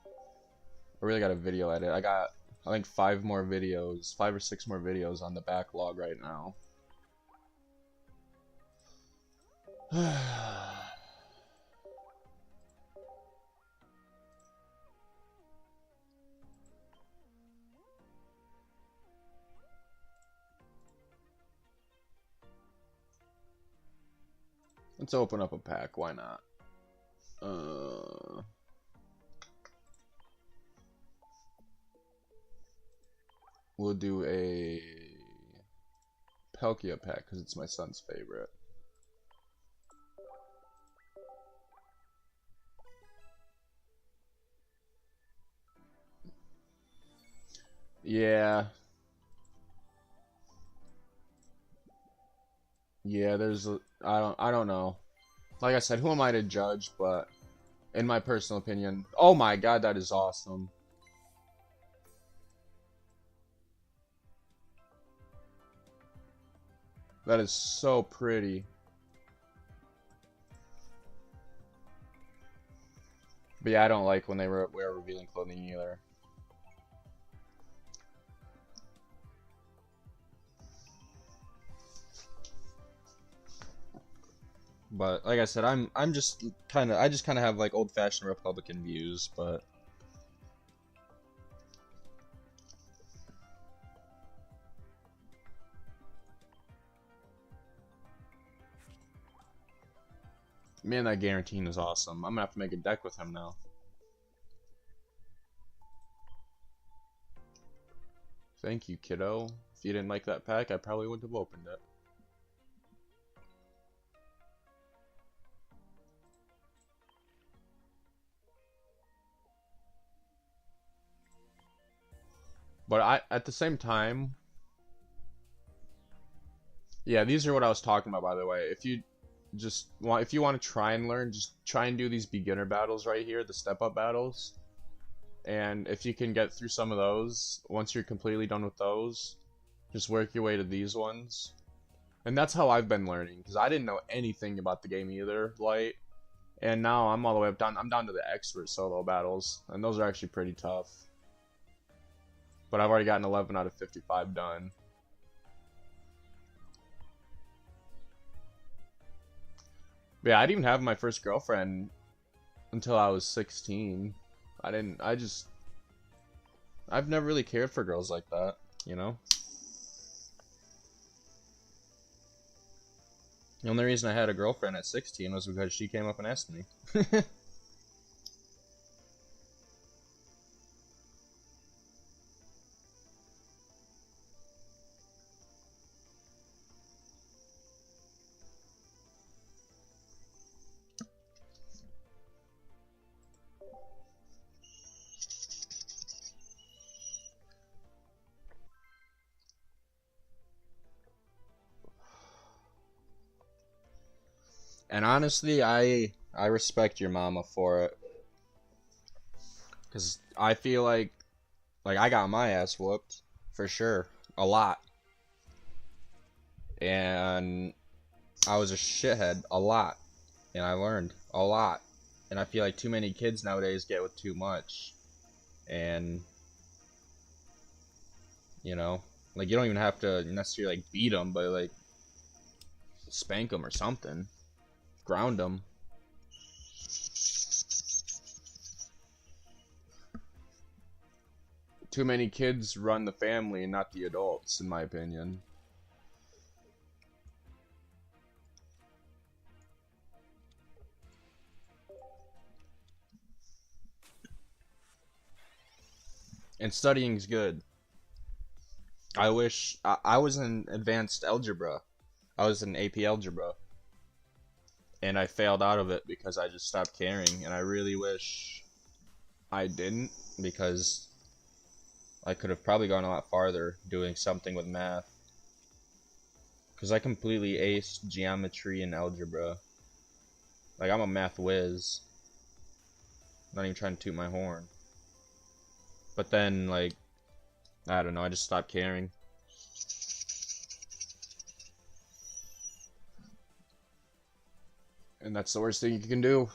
Speaker 1: I really got a video edit. I got, I think, 5 or 6 more videos on the backlog right now. Let's open up a pack. Why not? We'll do a Palkia pack because it's my son's favorite. Yeah. Yeah, there's I don't know. Like I said, who am I to judge, but in my personal opinion, oh my god, that is awesome. That is so pretty. But yeah, I don't like when they wear revealing clothing either. But like I said, I'm just kind of I just kind of have like old-fashioned Republican views, but man, that Guarantine is awesome. I'm gonna have to make a deck with him now. Thank you, kiddo. If you didn't like that pack, I probably wouldn't have opened it. But at the same time, yeah, these are what I was talking about, by the way. If you want to try and learn, just try and do these beginner battles right here, the step-up battles. And if you can get through some of those, once you're completely done with those, just work your way to these ones. And that's how I've been learning, because I didn't know anything about the game either, light. And now I'm all the way up down. I'm down to the expert solo battles, and those are actually pretty tough. But I've already gotten 11 out of 55 done. But yeah, I didn't even have my first girlfriend until I was 16. I've never really cared for girls like that, you know? The only reason I had a girlfriend at 16 was because she came up and asked me. And honestly, I respect your mama for it, cause I feel like I got my ass whooped for sure, a lot, and I was a shithead a lot, and I learned a lot, and I feel like too many kids nowadays get with too much, and you know, like you don't even have to necessarily like beat them, but like spank them or something, ground them. Too many kids run the family and not the adults, in my opinion. And studying's good. I wish I was in advanced algebra. I was in AP algebra. And I failed out of it because I just stopped caring. And I really wish I didn't, because I could have probably gone a lot farther doing something with math. Because I completely aced geometry and algebra. Like, I'm a math whiz. Not even trying to toot my horn. But then, like, I don't know, I just stopped caring. And that's the worst thing you can do.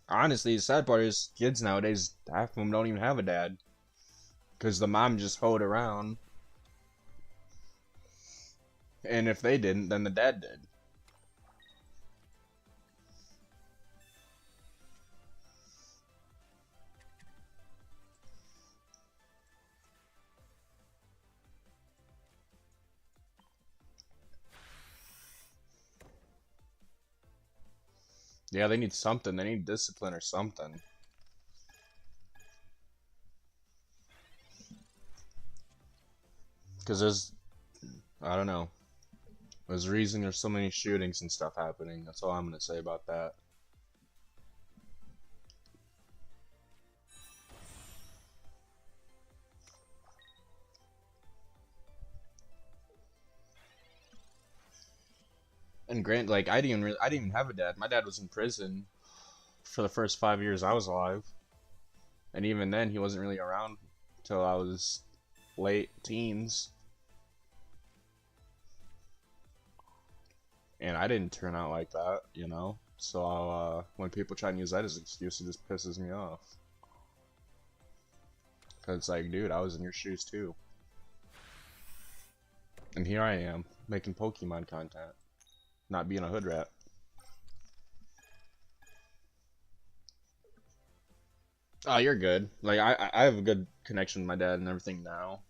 Speaker 1: Honestly, the sad part is kids nowadays, half of them don't even have a dad. Because the mom just hoed around. And if they didn't, then the dad did. Yeah, they need something. They need discipline or something. Because I don't know. There's a reason there's so many shootings and stuff happening. That's all I'm going to say about that. And Grant, like, I didn't even have a dad. My dad was in prison for the first 5 years I was alive. And even then, he wasn't really around till I was late teens. And I didn't turn out like that, you know? So when people try and use that as an excuse, it just pisses me off. Because it's like, dude, I was in your shoes too. And here I am, making Pokemon content. Not being a hood rat. Oh, you're good. Like, I have a good connection with my dad and everything now.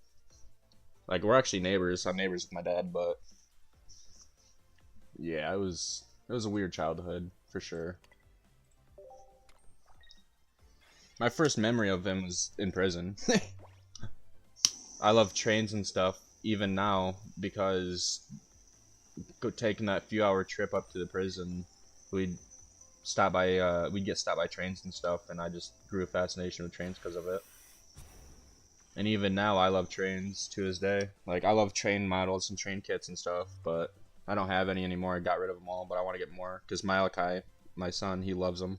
Speaker 1: Like, we're actually neighbors. I'm neighbors with my dad, but yeah, it was a weird childhood for sure. My first memory of him was in prison. I love trains and stuff even now because taking that few hour trip up to the prison, we'd we'd get stopped by trains and stuff, and I just grew a fascination with trains because of it. And even now, I love trains to this day. Like, I love train models and train kits and stuff, but I don't have any anymore. I got rid of them all, but I want to get more because Malachi, my son, he loves them.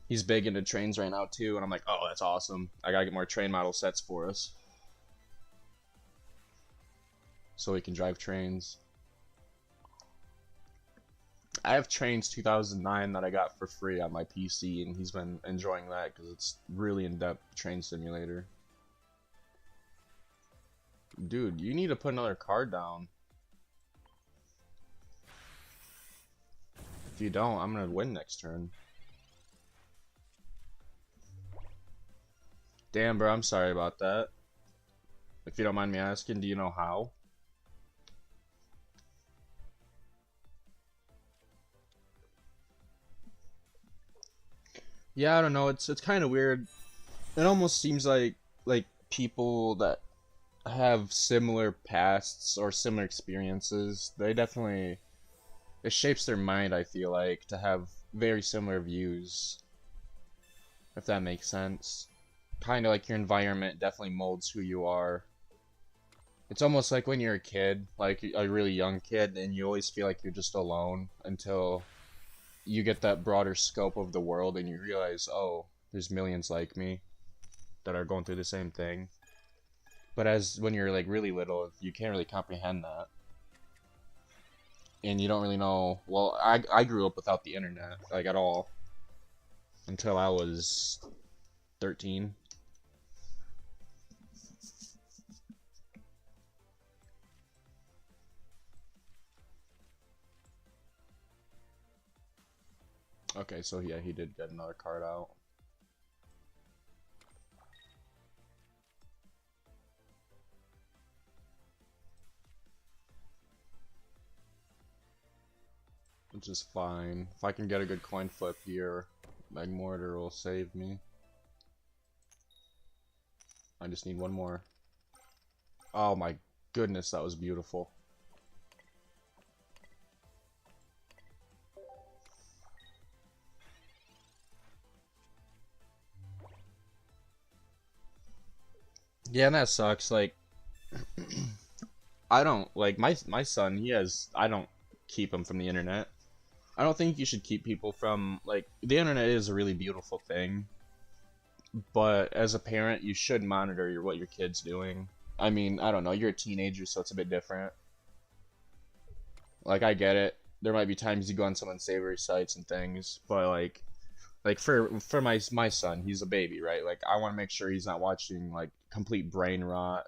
Speaker 1: He's big into trains right now too, and I'm like, oh, that's awesome. I gotta get more train model sets for us so we can drive trains. I have Trains 2009 that I got for free on my PC, and he's been enjoying that because it's really in-depth train simulator. Dude, you need to put another card down. If you don't, I'm gonna win next turn. Damn, bro, I'm sorry about that. If you don't mind me asking, do you know how? Yeah, I don't know. It's kind of weird. It almost seems like people that have similar pasts or similar experiences, they definitely it shapes their mind, I feel like, to have very similar views, if that makes sense. Kind of like your environment definitely molds who you are. It's almost like when you're a kid, like a really young kid, and you always feel like you're just alone until you get that broader scope of the world and you realize, oh, there's millions like me that are going through the same thing. But as when you're like really little, you can't really comprehend that. And you don't really know, well, I grew up without the internet, like at all, until I was 13. Okay, so yeah, he did get another card out. Which is fine. If I can get a good coin flip here, Magmortar will save me. I just need one more. Oh my goodness, that was beautiful. Yeah, and that sucks. Like, I don't like my son. I don't keep him from the internet. I don't think you should keep people from like the internet is a really beautiful thing, but as a parent, you should monitor what your kid's doing. I mean, I don't know. You're a teenager, so it's a bit different. Like, I get it. There might be times you go on some unsavory sites and things, but like for my son, he's a baby, right? Like, I want to make sure he's not watching like complete brain rot,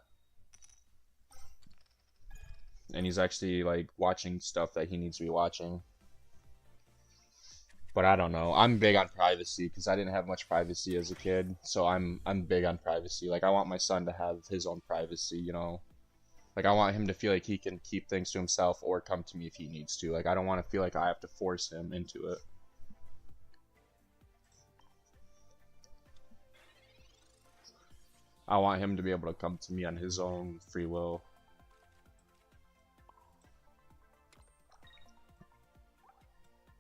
Speaker 1: and he's actually like watching stuff that he needs to be watching. But I don't know. I'm big on privacy because I didn't have much privacy as a kid, so I'm big on privacy. Like, I want my son to have his own privacy, you know. Like, I want him to feel like he can keep things to himself or come to me if he needs to. Like, I don't want to feel like I have to force him into it. I want him to be able to come to me on his own free will.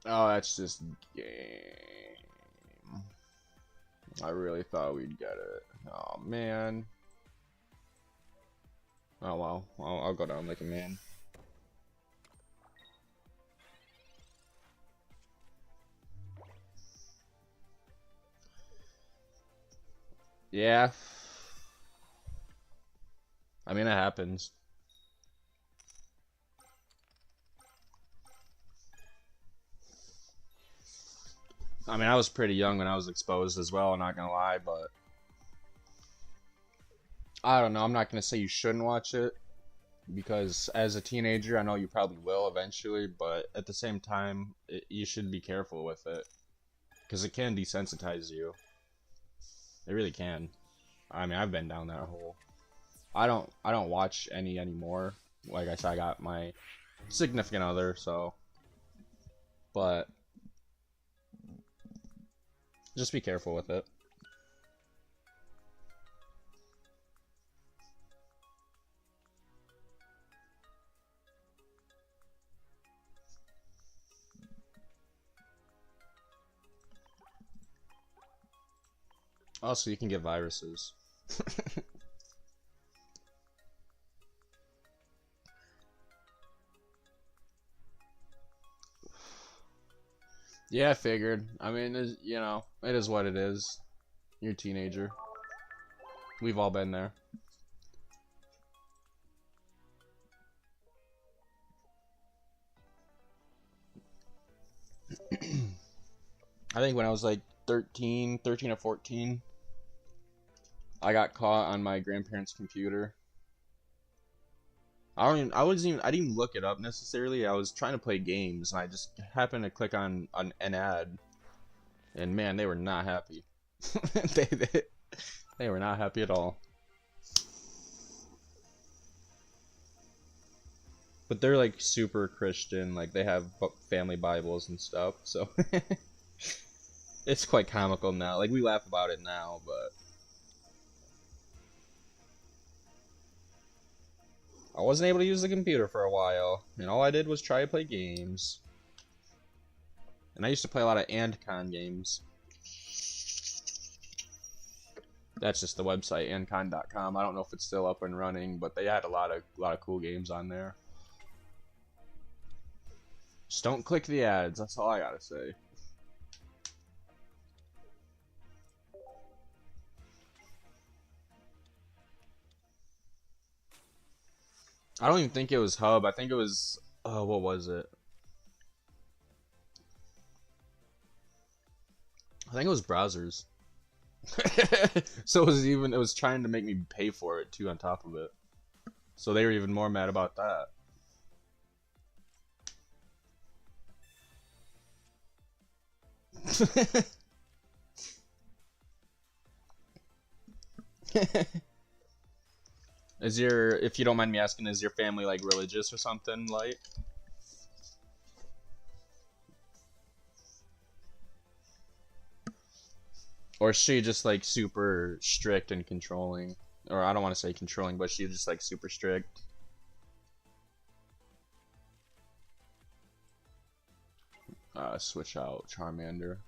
Speaker 1: Oh, that's just game. I really thought we'd get it. Oh, man. Oh, well. I'll go down like a man. Yeah. I mean, it happens. I mean, I was pretty young when I was exposed as well, not gonna lie, but I don't know. I'm not gonna say you shouldn't watch it because as a teenager, I know you probably will eventually, but at the same time, you should be careful with it because it can desensitize you. It really can. I mean, I've been down that hole. I don't watch any anymore. Like I said, I got my significant other, so but just be careful with it. Also, you can get viruses. Yeah, I figured. I mean, you know, it is what it is. You're a teenager. We've all been there. I think when I was like 13 or 14, I got caught on my grandparents' computer. I didn't even look it up necessarily. I was trying to play games and I just happened to click on an ad, and man, they were not happy. they, they They were not happy at all. But they're like super Christian, like they have family Bibles and stuff, so it's quite comical now. Like we laugh about it now, but I wasn't able to use the computer for a while, and all I did was try to play games. And I used to play a lot of Andcon games. That's just the website, andcon.com. I don't know if it's still up and running, but they had a lot of cool games on there. Just don't click the ads, that's all I gotta say. I don't even think it was Hub, I think it was, what was it? I think it was browsers. So it was trying to make me pay for it too on top of it. So they were even more mad about that. If you don't mind me asking, is your family like religious or something, like? Or is she just like super strict and controlling? Or I don't want to say controlling, but she's just like super strict. Switch out Charmander.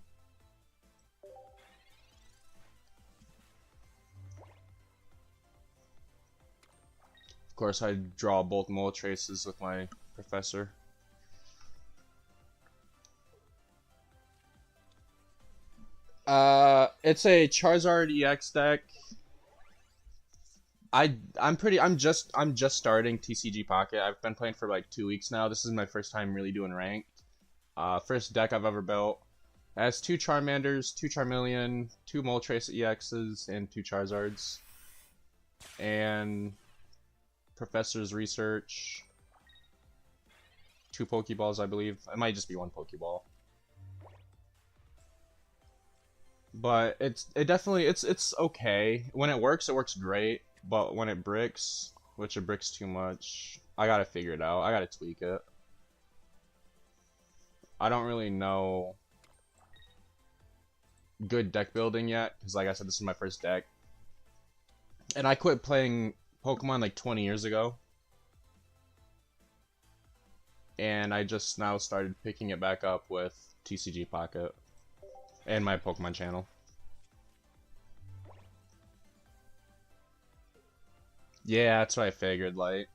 Speaker 1: Of course, I draw both mole traces with my professor. It's a Charizard EX deck. I'm just starting TCG Pocket. I've been playing for like 2 weeks now. This is my first time really doing ranked. First deck I've ever built. It has 2 Charmanders, 2 Charmeleon, 2 Moltres EXs, and 2 Charizards. And Professor's Research. 2 Pokeballs, I believe. It might just be 1 Pokeball. But it's okay. When it works great. But when it bricks, which it bricks too much, I gotta figure it out. I gotta tweak it. I don't really know good deck building yet, because like I said, this is my first deck. And I quit playing Pokemon like 20 years ago. And I just now started picking it back up with TCG Pocket and my Pokemon channel. Yeah, that's what I figured, like.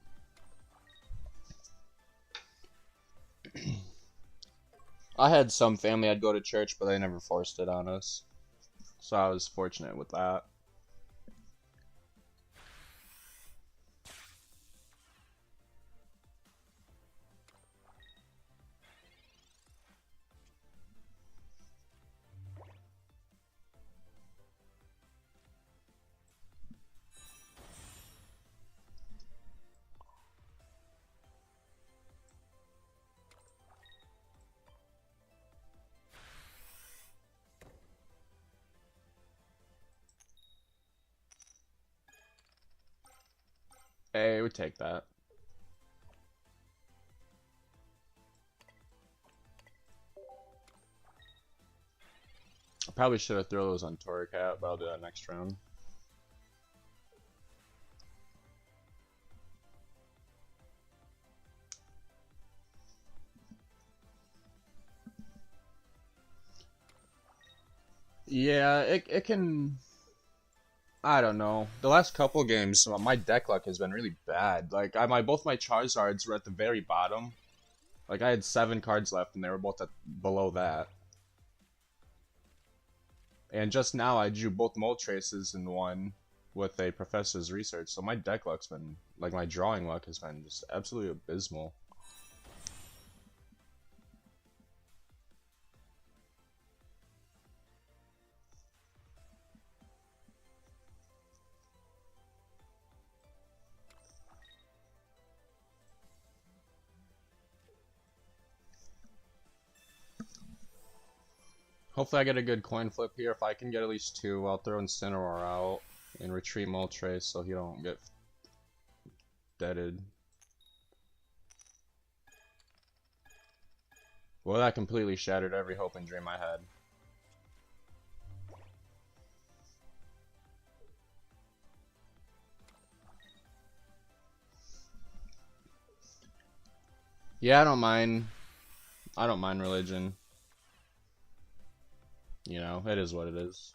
Speaker 1: I had some family I'd go to church, but they never forced it on us. So I was fortunate with that. Hey, we take that. I probably should have thrown those on Torracat, but I'll do that next round. Yeah, it can... I don't know. The last couple games, my deck luck has been really bad. Like, both my Charizards were at the very bottom. Like, I had 7 cards left, and they were both below that. And just now, I drew both Moltres in one with a Professor's Research. So my deck luck's been, like, my drawing luck has been just absolutely abysmal. Hopefully I get a good coin flip here. If I can get at least 2, I'll throw Incineroar out and retreat Moltres so he don't get deaded. Well, that completely shattered every hope and dream I had. Yeah, I don't mind. I don't mind religion. You know, it is what it is.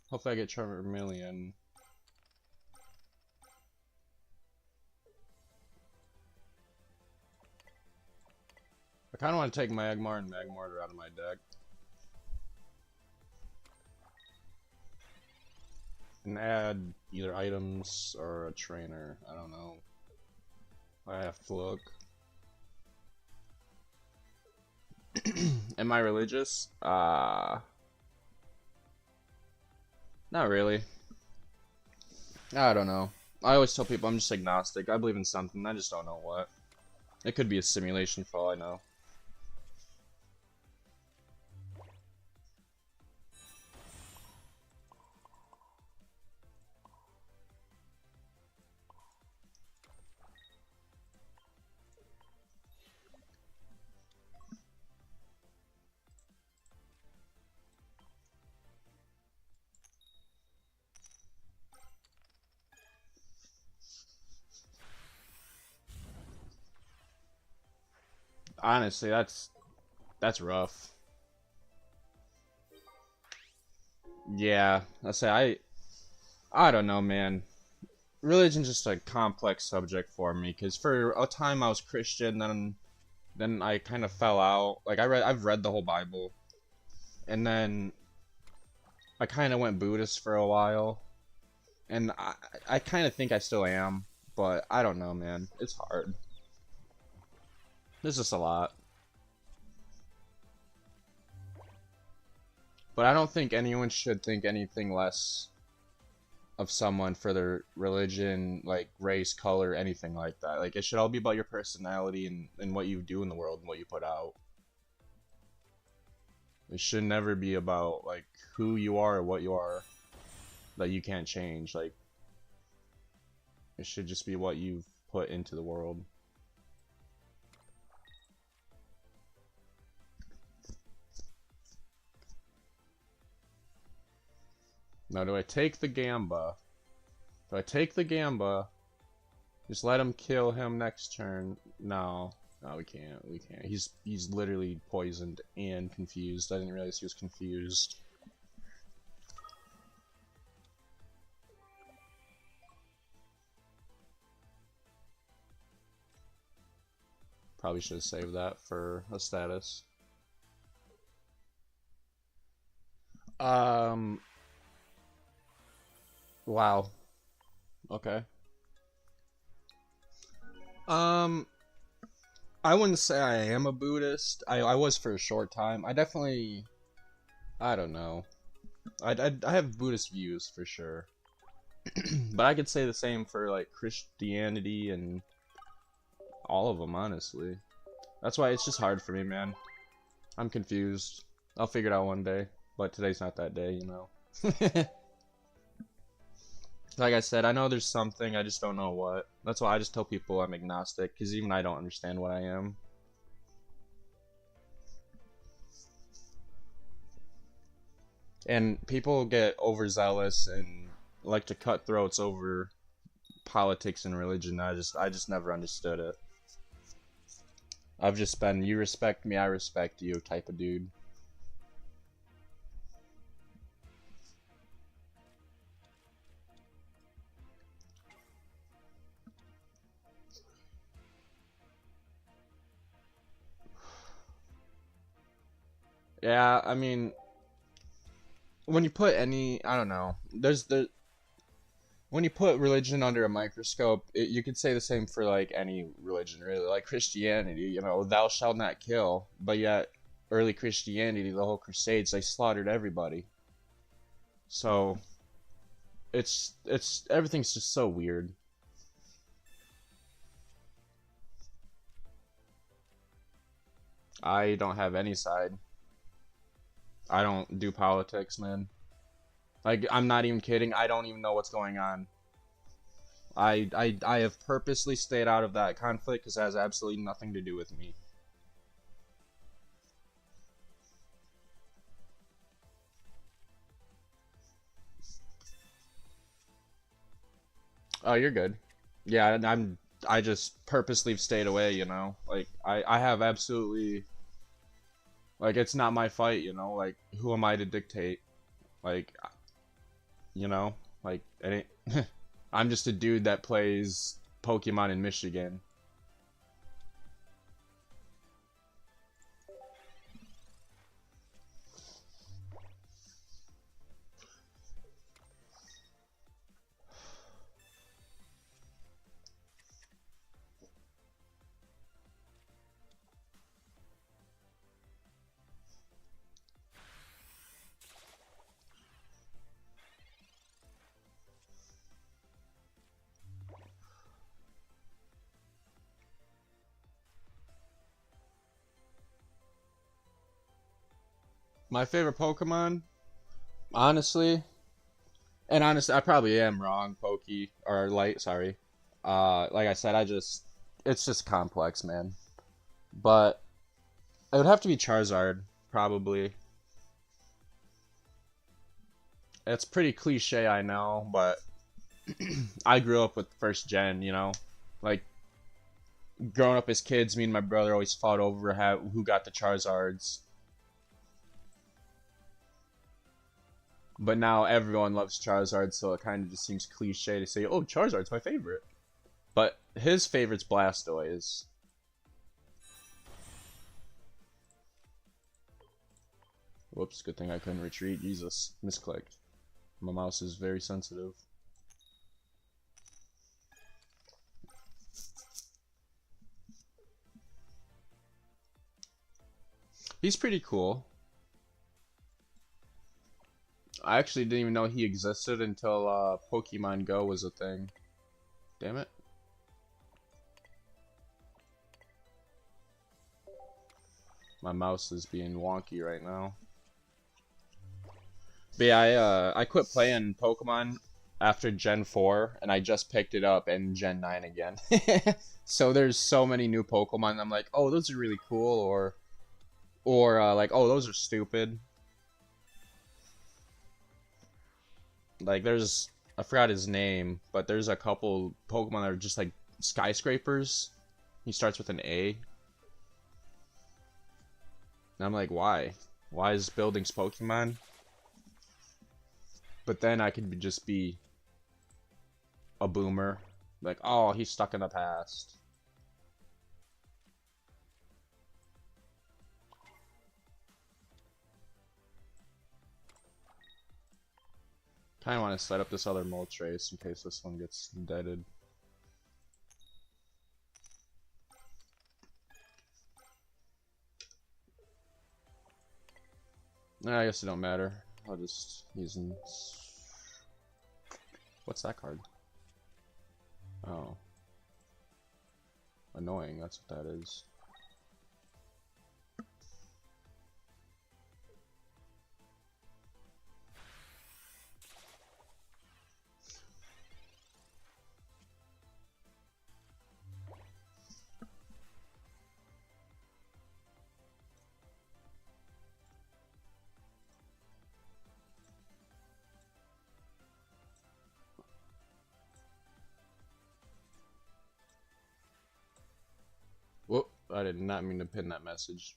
Speaker 1: Hopefully I get Charmeleon. I kind of want to take Magmar and Magmortar out of my deck. And add either items or a trainer. I don't know. I have to look. Am I religious? Not really. I don't know. I always tell people I'm just agnostic. I believe in something, I just don't know what. It could be a simulation for all I know. Honestly, that's rough. Yeah, I don't know, man. Religion's just a complex subject for me because for a time I was Christian, then I kind of fell out. Like I've read the whole Bible, and then I kind of went Buddhist for a while, and I kind of think I still am, but I don't know, man. It's hard. There's just a lot. But I don't think anyone should think anything less of someone for their religion, like race, color, anything like that. Like it should all be about your personality and what you do in the world and what you put out. It should never be about like who you are or what you are that you can't change. Like it should just be what you've put into the world. Now, do I take the Gamba? Do I take the Gamba? Just let him kill him next turn? No. No, we can't. We can't. He's literally poisoned and confused. I didn't realize he was confused. Probably should have saved that for a status. Wow. Okay. I wouldn't say I am a Buddhist. I was for a short time. I definitely, I don't know. I have Buddhist views for sure. But I could say the same for like Christianity and all of them, honestly. That's why it's just hard for me, man. I'm confused. I'll figure it out one day, but today's not that day, you know. Like I said, I know there's something, I just don't know what. That's why I just tell people I'm agnostic, because even I don't understand what I am. And people get overzealous and like to cut throats over politics and religion. I just never understood it. I've just been, you respect me, I respect you type of dude. Yeah, I mean, when you put any, I don't know, when you put religion under a microscope, you could say the same for like any religion, really. Like Christianity, you know, thou shalt not kill, but yet early Christianity, the whole Crusades, they slaughtered everybody. So it's everything's just so weird. I don't have any side. I don't do politics, man. Like I'm not even kidding. I don't even know what's going on. I have purposely stayed out of that conflict because it has absolutely nothing to do with me. Oh, you're good. Yeah, I just purposely stayed away, you know? Like I have absolutely like it's not my fight, you know? Like who am I to dictate? Like you know? Like it ain't I'm just a dude that plays Pokemon in Michigan. My favorite Pokemon, honestly, and honestly, I probably am wrong, Pokey or Light, sorry. Like I said, it's just complex, man. But it would have to be Charizard, probably. It's pretty cliche, I know, but I grew up with first gen, you know? Like, growing up as kids, me and my brother always fought over who got the Charizards. But now everyone loves Charizard, so it kind of just seems cliche to say, oh, Charizard's my favorite. But his favorite's Blastoise. Whoops, good thing I couldn't retreat. Jesus, misclicked. My mouse is very sensitive. He's pretty cool. I actually didn't even know he existed until Pokemon Go was a thing. Damn it. My mouse is being wonky right now. But yeah, I quit playing Pokemon after Gen 4, and I just picked it up in Gen 9 again. So there's so many new Pokemon, I'm like, oh, those are really cool, or like, oh, those are stupid. Like, I forgot his name, but there's a couple Pokemon that are just like skyscrapers. He starts with an A. And I'm like, why? Why is buildings Pokemon? But then I could just be a boomer. Like, oh, he's stuck in the past. Kinda want to set up this other Moltres in case this one gets deaded. Nah, I guess it don't matter. I'll just use... What's that card? Oh. Annoying, that's what that is. Whoop, I did not mean to pin that message.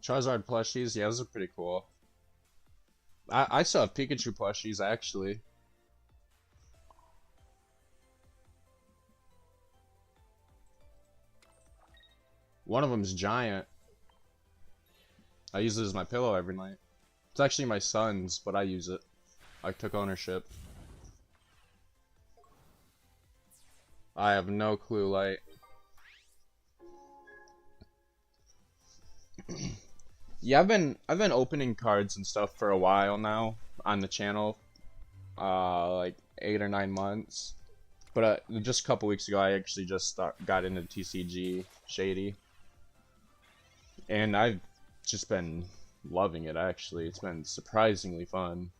Speaker 1: Charizard plushies, yeah, those are pretty cool. I still have Pikachu plushies, actually. One of them's giant. I use it as my pillow every night. It's actually my son's, but I use it. I took ownership. I have no clue, Light. Yeah, I've been opening cards and stuff for a while now on the channel. Like 8 or 9 months. But just a couple weeks ago, I actually just got into TCG Shady. And I've just been loving it, actually. It's been surprisingly fun.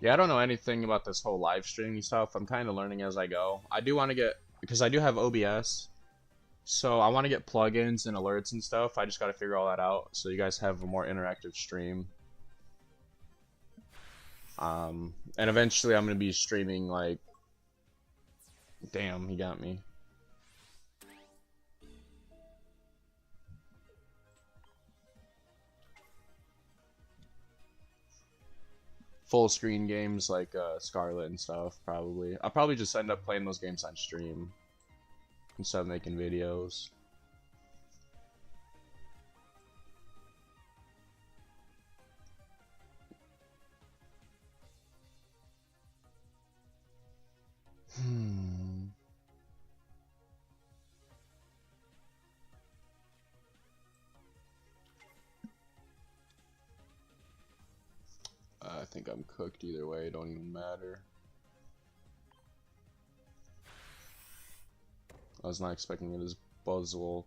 Speaker 1: Yeah, I don't know anything about this whole live streaming stuff. I'm kind of learning as I go. I do want to get, because I do have OBS, so I want to get plugins and alerts and stuff. I just got to figure all that out so you guys have a more interactive stream. And eventually I'm going to be streaming like, damn, he got me. Full screen games like Scarlet and stuff, probably. I'll probably just end up playing those games on stream instead of making videos. I think I'm cooked either way, it don't even matter. I was not expecting it as Buzzwole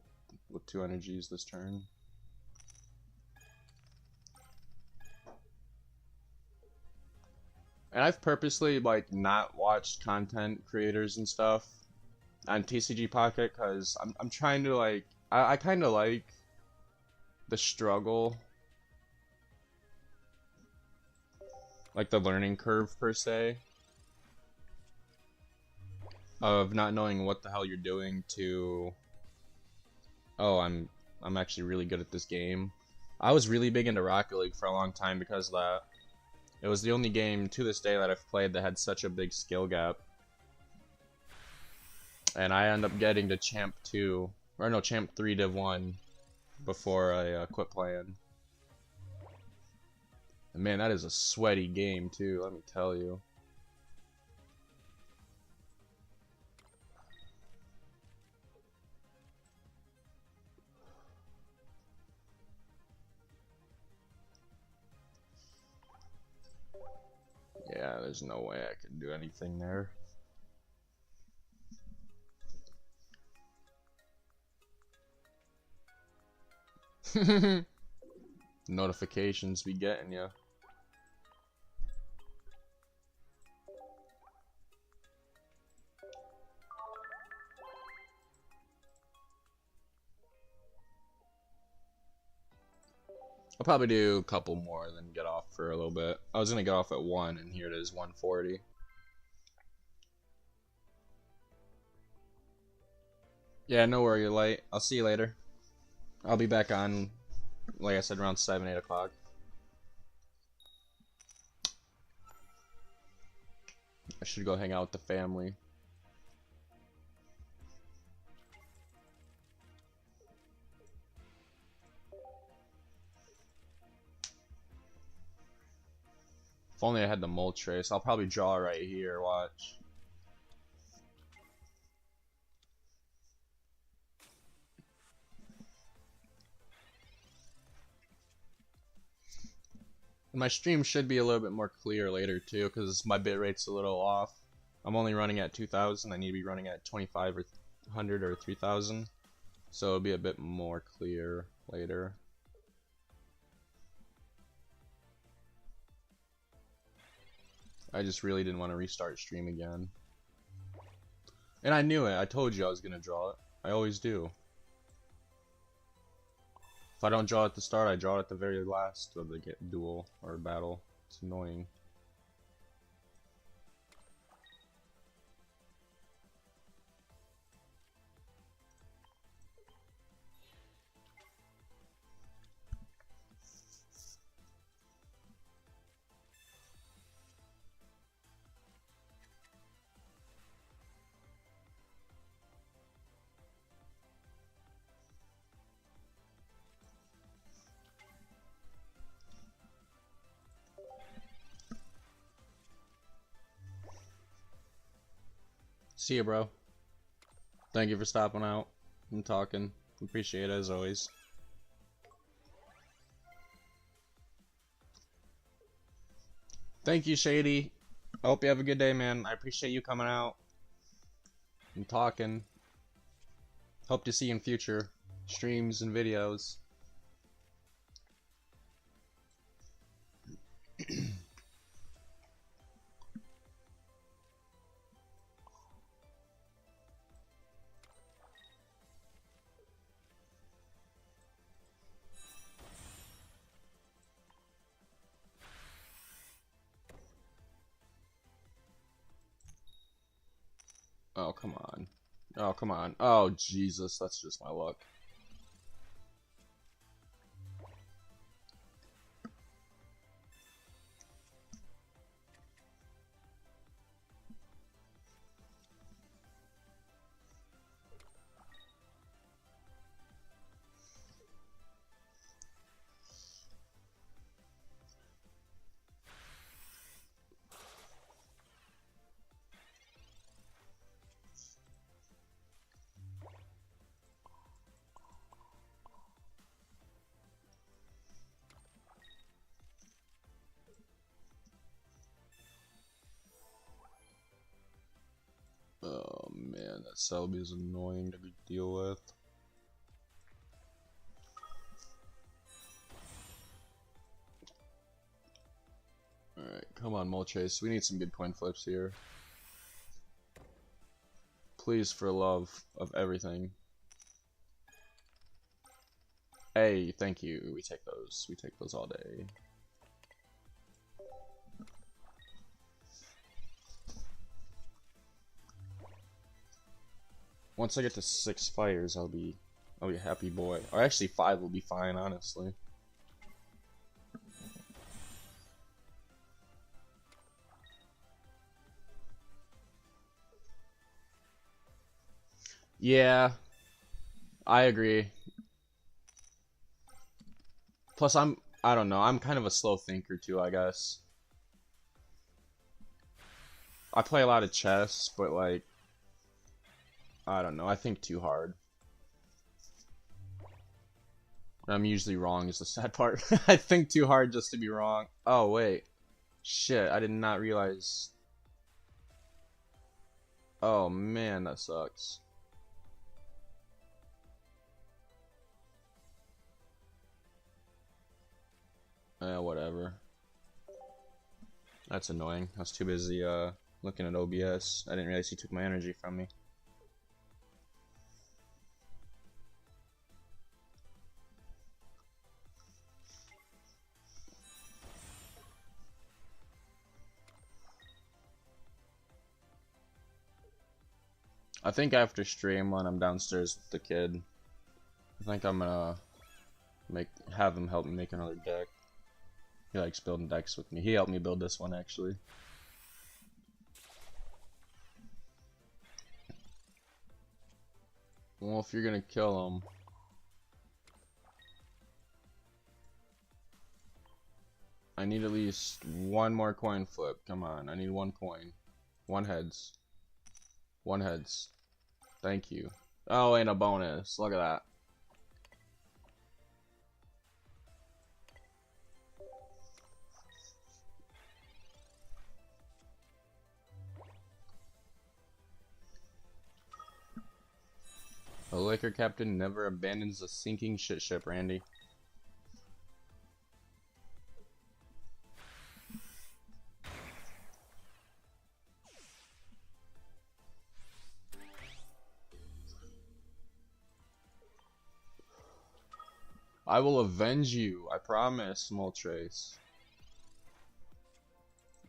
Speaker 1: with 2 energies this turn. And I've purposely like not watched content creators and stuff on TCG Pocket because I'm trying to like I kind of like the struggle, like the learning curve per se, of not knowing what the hell you're doing to, oh, I'm actually really good at this game. I was really big into Rocket League for a long time because of that. It was the only game to this day that I've played that had such a big skill gap. And I ended up getting to Champ 2, or no, Champ 3 Div 1 before I quit playing. And man, that is a sweaty game too, let me tell you. Yeah, there's no way I could do anything there. Notifications be getting ya. I'll probably do a couple more and then get off for a little bit. I was gonna get off at 1 and here it is 1:40. Yeah, no worry, you're late. I'll see you later. I'll be back on, like I said, around 7, 8 o'clock. I should go hang out with the family. If only I had the Moltres. I'll probably draw right here, watch. My stream should be a little bit more clear later too, because my bitrate's a little off. I'm only running at 2000. I need to be running at 25 or 100 or 3000. So it'll be a bit more clear later. I just really didn't want to restart stream again. And I knew it. I told you I was going to draw it. I always do. If I don't draw at the start, I draw at the very last of the duel or battle. It's annoying. See ya, bro. Thank you for stopping out and talking. Appreciate it as always. Thank you, Shady. I hope you have a good day, man. I appreciate you coming out and talking. Hope to see you in future streams and videos. Oh, come on. Oh, come on. Oh, Jesus. That's just my luck. Oh, man. That Selby is annoying to deal with. Alright, come on, Molchase. We need some good coin flips here. Please, for love of everything. Hey, thank you. We take those. We take those all day. Once I get to 6 fires, I'll be a happy boy. Or actually 5 will be fine, honestly. Yeah, I agree. Plus, I don't know, I'm kind of a slow thinker too, I guess. I play a lot of chess, but like, I don't know, I think too hard. I'm usually wrong is the sad part. I think too hard just to be wrong. Oh, wait. Shit, I did not realize. Oh man, that sucks. Whatever. That's annoying. I was too busy looking at OBS. I didn't realize he took my energy from me. I think after stream when I'm downstairs with the kid, I think I'm gonna have him help me make another deck. He likes building decks with me. He helped me build this one actually. Well, if you're gonna kill him, I need at least one more coin flip. Come on, I need one coin. One heads. One heads. Thank you. Oh, and a bonus. Look at that. A liquor captain never abandons a sinking shit ship, Randy. I will avenge you. I promise, Moltres.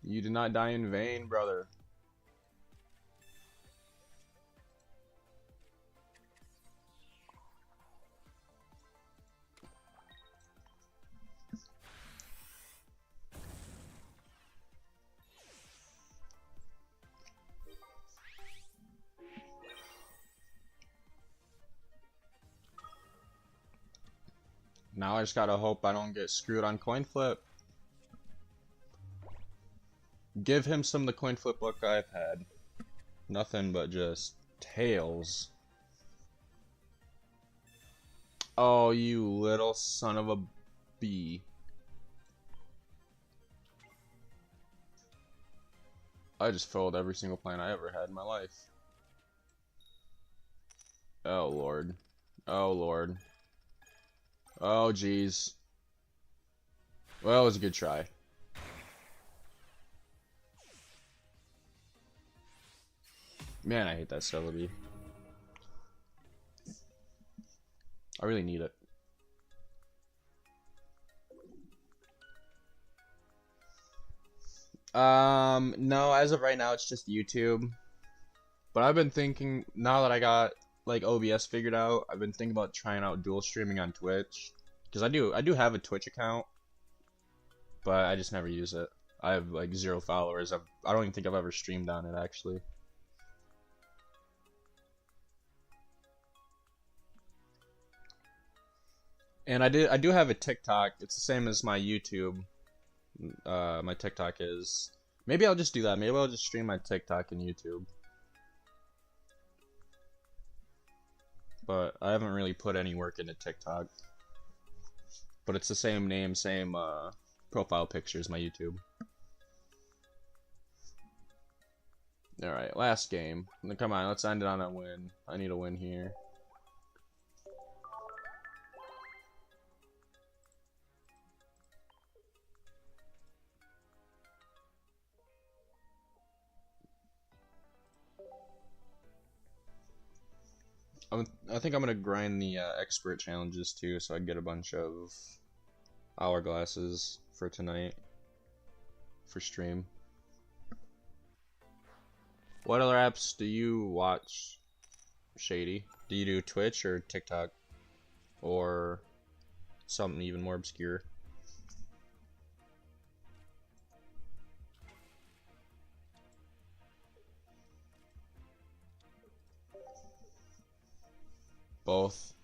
Speaker 1: You did not die in vain, brother. Now I just gotta hope I don't get screwed on coin flip. Give him some of the coin flip luck I've had. Nothing but just tails. Oh, you little son of a bee. I just filled every single plan I ever had in my life. Oh, Lord. Oh, Lord. Oh, jeez. Well, it was a good try. Man, I hate that Celebi. I really need it. No, as of right now, it's just YouTube. But I've been thinking, now that I got like OBS figured out, I've been thinking about trying out dual streaming on Twitch. Because I do have a Twitch account, but I just never use it. I have like 0 followers. I don't even think I've ever streamed on it actually. And I do have a TikTok. It's the same as my YouTube. My TikTok is. Maybe I'll just do that. Maybe I'll just stream my TikTok and YouTube. But I haven't really put any work into TikTok. But it's the same name, same profile picture as my YouTube. Alright, last game. Come on, let's end it on a win. I need a win here. I think I'm gonna grind the expert challenges too, so I can get a bunch of hourglasses for tonight for stream. What other apps do you watch, Shady? Do you do Twitch or TikTok or something even more obscure? Both.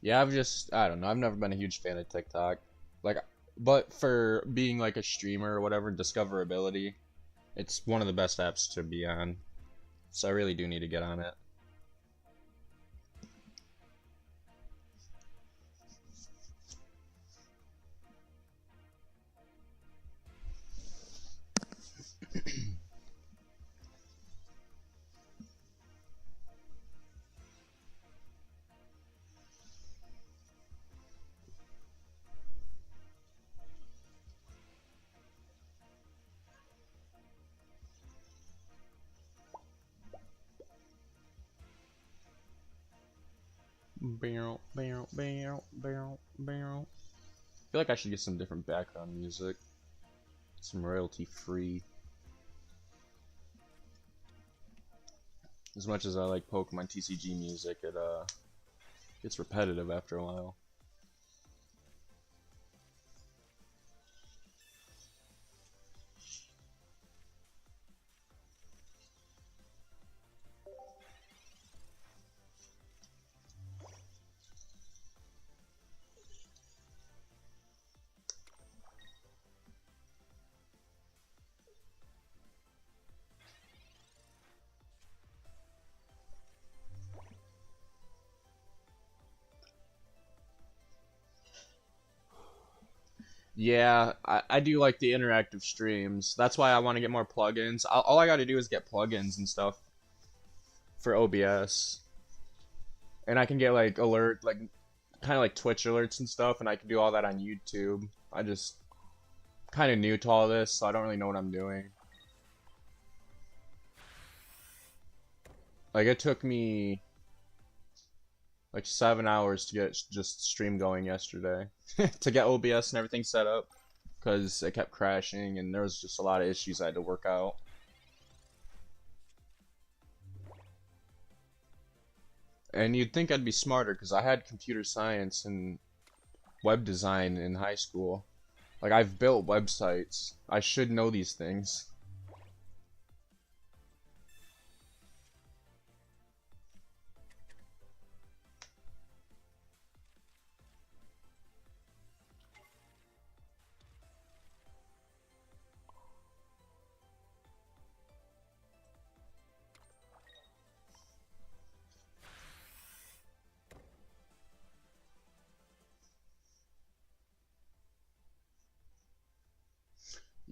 Speaker 1: Yeah, I don't know, I've never been a huge fan of TikTok. Like, but for being like a streamer or whatever, discoverability, it's one of the best apps to be on. So I really do need to get on it. Barrel, barrel, barrel, barrel, barrel. I feel like I should get some different background music. Some royalty free. As much as I like Pokemon TCG music, it gets repetitive after a while. Yeah, I do like the interactive streams. That's why I want to get more plugins. All I gotta do is get plugins and stuff for OBS. And I can get like like kind of like Twitch alerts and stuff, and I can do all that on YouTube. I just kind of new to all this, so I don't really know what I'm doing. Like it took me like 7 hours to get just stream going yesterday to get OBS and everything set up because it kept crashing and there was just a lot of issues I had to work out. And you'd think I'd be smarter because I had computer science and web design in high school. Like, I've built websites. I should know these things.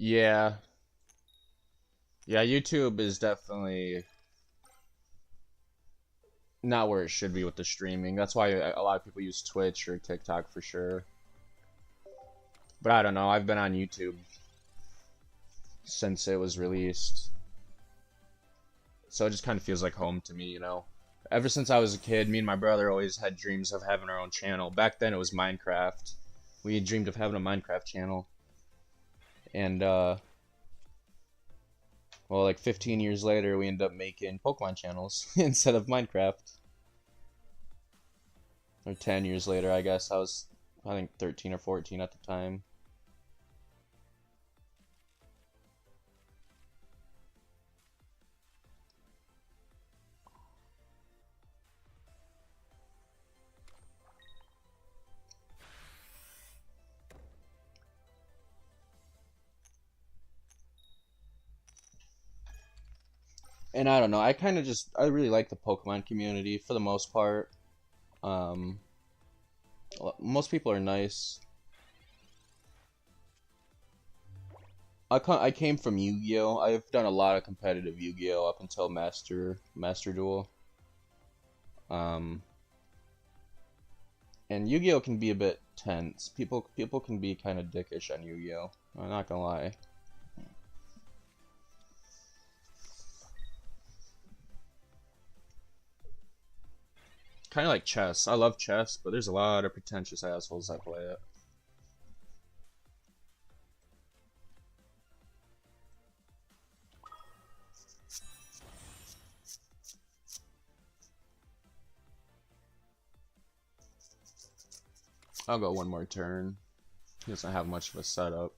Speaker 1: Yeah. Yeah, YouTube is definitely not where it should be with the streaming. That's why a lot of people use Twitch or TikTok for sure. But I don't know, I've been on YouTube since it was released. So it just kind of feels like home to me, you know? Ever since I was a kid, me and my brother always had dreams of having our own channel. Back then it was Minecraft. We had dreamed of having a Minecraft channel. And, well, like 15 years later, we ended up making Pokemon channels instead of Minecraft. Or 10 years later, I guess. I think 13 or 14 at the time. And I don't know, I really like the Pokemon community for the most part. Um, Most people are nice. I came from Yu-Gi-Oh! I've done a lot of competitive Yu-Gi-Oh! Up until Master Duel. Um, and Yu-Gi-Oh! Can be a bit tense. People can be kind of dickish on Yu-Gi-Oh! I'm not gonna lie. Kind of like chess. I love chess, but there's a lot of pretentious assholes that play it. I'll go one more turn. He doesn't have much of a setup.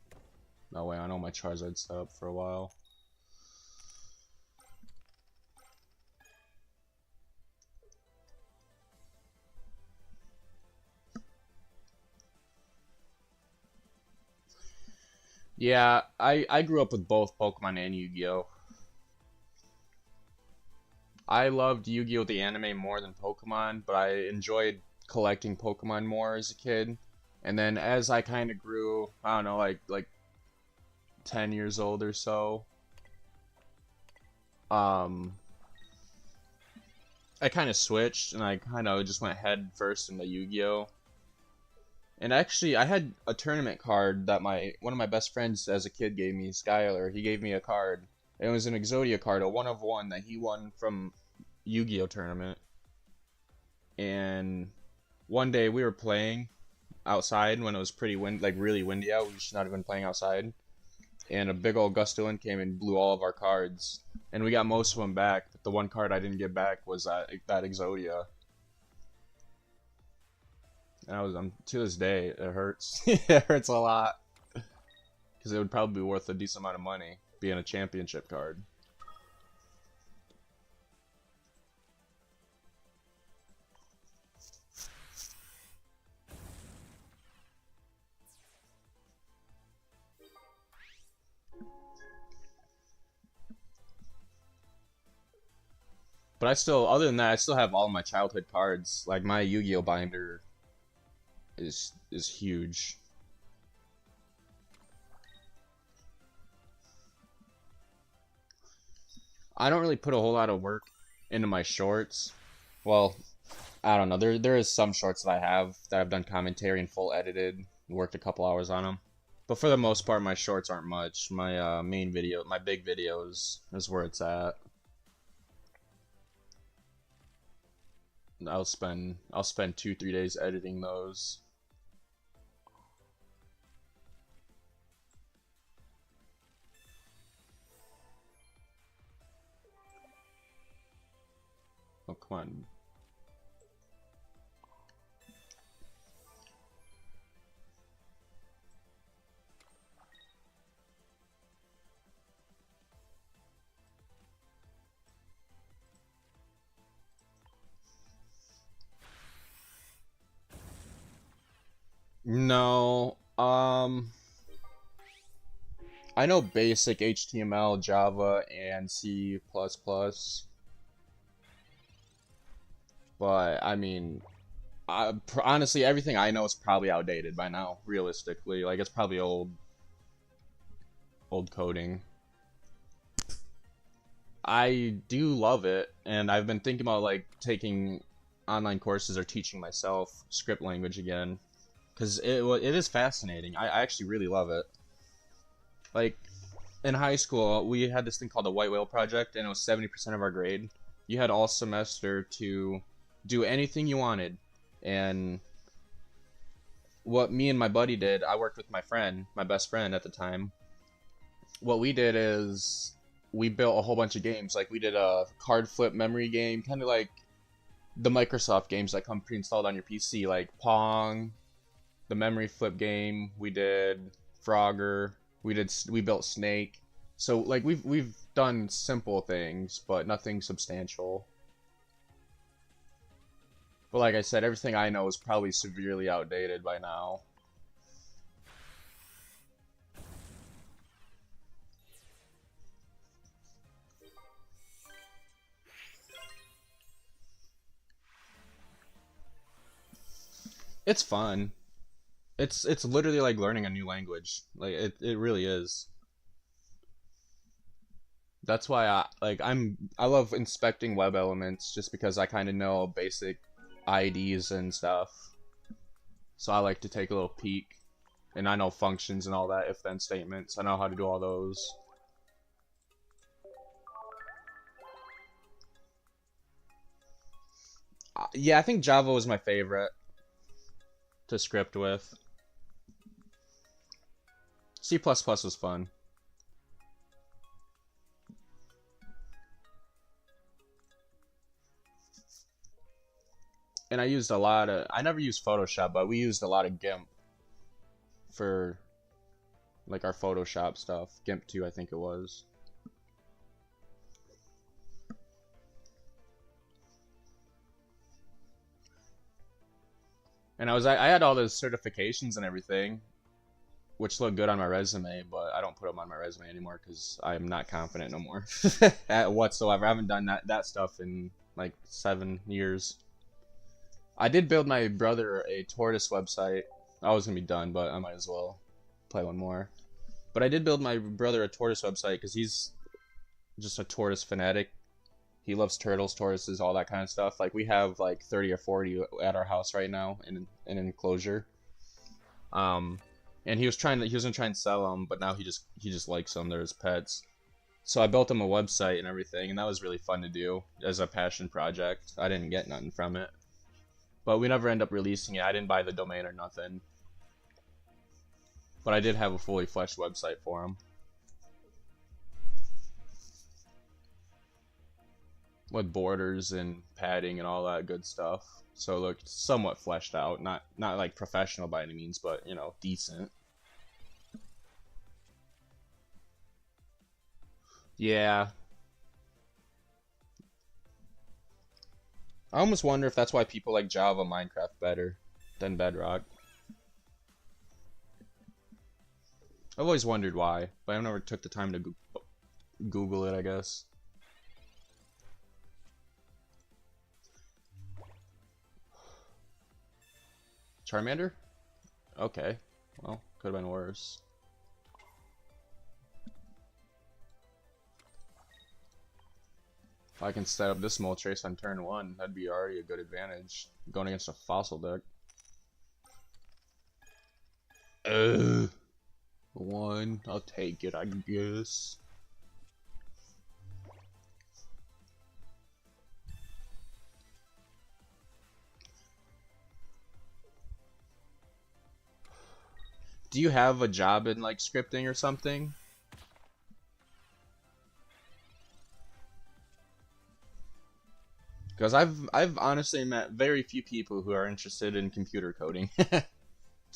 Speaker 1: That way I know my Charizard's set up for a while. Yeah, I grew up with both Pokemon and Yu-Gi-Oh! I loved Yu-Gi-Oh! The anime more than Pokemon, but I enjoyed collecting Pokemon more as a kid. And then as I kind of grew, I don't know, like 10 years old or so, um, I kind of switched and I kind of just went head first into Yu-Gi-Oh! And actually, I had a tournament card that one of my best friends as a kid gave me, Skylar. He gave me a card. It was an Exodia card, a 1 of 1 that he won from Yu-Gi-Oh! Tournament. And one day we were playing outside when it was like really windy out. We should not have been playing outside. And a big old gust of wind came and blew all of our cards. And we got most of them back, but the one card I didn't get back was that Exodia. And to this day, it hurts. It hurts a lot. Because it would probably be worth a decent amount of money, being a championship card. But other than that, I still have all my childhood cards. Like my Yu-Gi-Oh binder is huge. I don't really put a whole lot of work into my shorts. Well, I don't know. There is some shorts that I have that I've done commentary and full edited, worked a couple hours on them. But for the most part, my shorts aren't much. My my big videos is where it's at. I'll spend 2-3 days editing those. Oh, come on. No, I know basic HTML, Java, and C++, but I mean, honestly, everything I know is probably outdated by now, realistically. Like, it's probably old coding. I do love it, and I've been thinking about, like, taking online courses or teaching myself script language again, because it is fascinating. I actually really love it. Like, in high school, we had this thing called the White Whale Project, and it was 70% of our grade. You had all semester to do anything you wanted, and what me and my buddy did, I worked with my friend, my best friend at the time. What we did is we built a whole bunch of games. Like, we did a card flip memory game, kind of like the Microsoft games that come pre-installed on your PC, like Pong, the memory flip game. We did Frogger. We built Snake. So, like, we've done simple things, but nothing substantial. But like I said, everything I know is probably severely outdated by now. It's fun. It's literally like learning a new language. Like, it really is. That's why I love inspecting web elements just because I kind of know basic IDs and stuff. So I like to take a little peek, and I know functions and all that, if then statements. I know how to do all those. Yeah, I think Java was my favorite to script with. C++ was fun. And I never used Photoshop, but we used a lot of GIMP for like our Photoshop stuff. GIMP 2, I think it was. And I had all those certifications and everything, which look good on my resume, but I don't put them on my resume anymore because I am not confident no more whatsoever. I haven't done that stuff in like 7 years. I did build my brother a tortoise website. I was gonna be done, but I might as well play one more. But I did build my brother a tortoise website because he's just a tortoise fanatic. He loves turtles, tortoises, all that kind of stuff. Like, we have like 30 or 40 at our house right now in an enclosure. And he was gonna try and sell them, but now he just likes them. They're his pets. So I built him a website and everything, and that was really fun to do as a passion project. I didn't get nothing from it, but we never end up releasing it. I didn't buy the domain or nothing, but I did have a fully fleshed website for him with borders and padding and all that good stuff. So it looked somewhat fleshed out, not like professional by any means, but you know, decent. Yeah, I almost wonder if that's why people like Java Minecraft better than Bedrock. I've always wondered why, but I never took the time to Google it, I guess. Charmander? Okay. Well, could have been worse. If I can set up this Moltres on turn 1, that'd be already a good advantage. Going against a fossil deck. Ugh. 1. I'll take it, I guess. Do you have a job in like scripting or something? Because I've honestly met very few people who are interested in computer coding. That's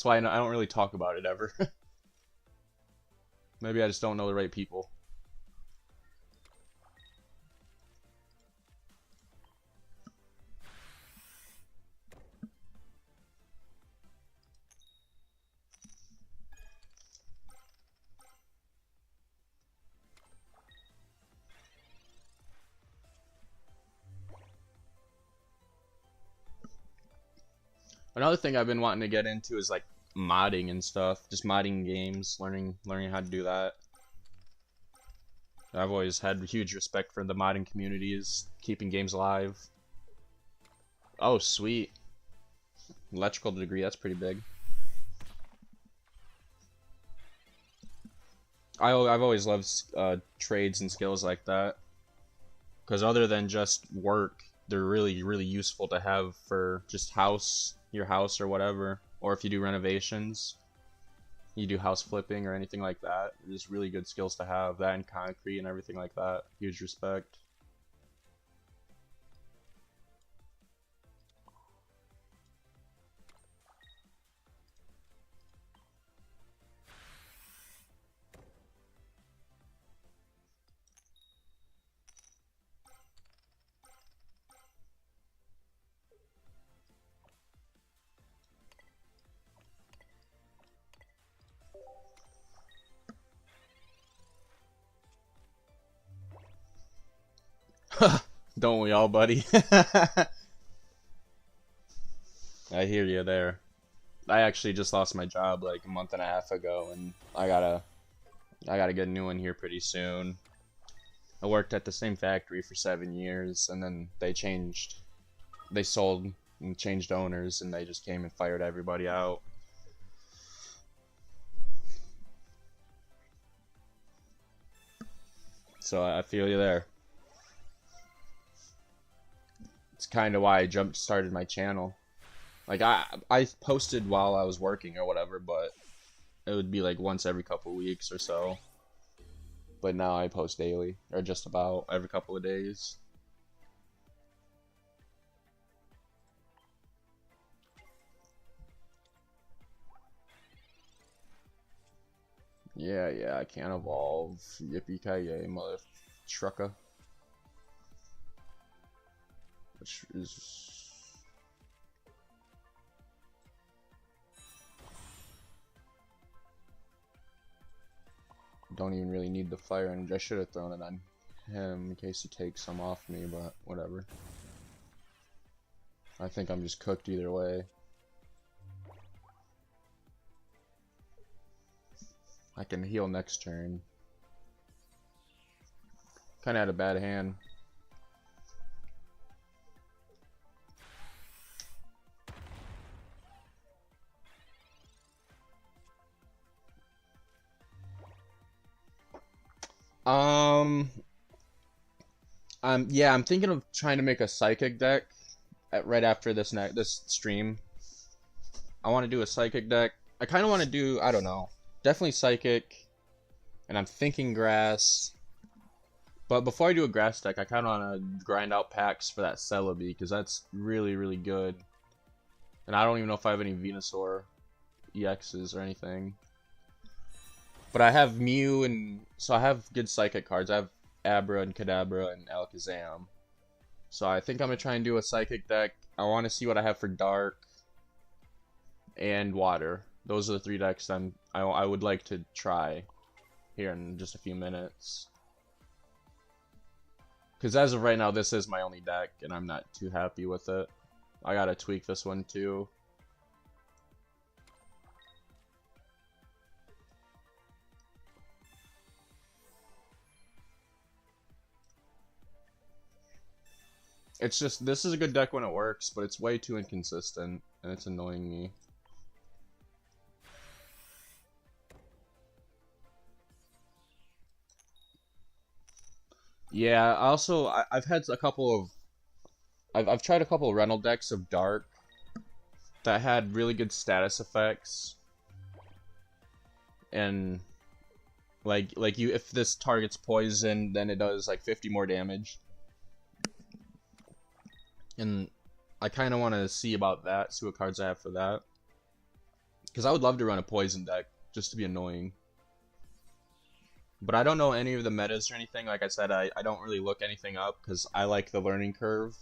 Speaker 1: why I don't really talk about it ever. Maybe I just don't know the right people. Another thing I've been wanting to get into is like modding and stuff. Just modding games, learning how to do that. I've always had huge respect for the modding communities, keeping games alive. Oh, sweet. Electrical degree, that's pretty big. I've always loved trades and skills like that. Because other than just work, they're really useful to have for just your house or whatever. Or if you do renovations, you do house flipping or anything like that. Just really good skills to have. That and concrete and everything like that. Huge respect. Don't we all, buddy? I hear you there. I actually just lost my job like a month and a half ago, and I gotta get a new one here pretty soon. I worked at the same factory for 7 years, and then they sold and changed owners, and they just came and fired everybody out. So I feel you there. It's kind of why I started my channel. Like I posted while I was working or whatever, but it would be like once every couple weeks or so. But now I post daily, or just about every couple of days. Yeah, I can't evolve. Yippee-ki-yay, mother trucker. Which is... Don't even really need the fire energy. I should have thrown it on him in case he takes some off me, but whatever. I think I'm just cooked either way. I can heal next turn. Kinda had a bad hand. Yeah, I'm thinking of trying to make a psychic deck right after this stream. I want to do a psychic deck. I kind of want to do, I don't know, definitely psychic, and I'm thinking grass. But before I do a grass deck, I kind of want to grind out packs for that Celebi, because that's really good. And I don't even know if I have any Venusaur EXs or anything. But I have Mew, and so I have good psychic cards. I have Abra and Kadabra and Alakazam. So I think I'm going to try and do a psychic deck. I want to see what I have for dark and water. Those are the three decks I would like to try here in just a few minutes. Because as of right now, this is my only deck, and I'm not too happy with it. I gotta tweak this one too. It's just, this is a good deck when it works, but it's way too inconsistent, and it's annoying me. Yeah, also, I've had a couple of... I've tried a couple of rental decks of Dark that had really good status effects. and like you, if this target's poison, then it does like 50 more damage. And I kind of want to see about that, see what cards I have for that. Because I would love to run a poison deck, just to be annoying. But I don't know any of the metas or anything. Like I said, I don't really look anything up, because I like the learning curve.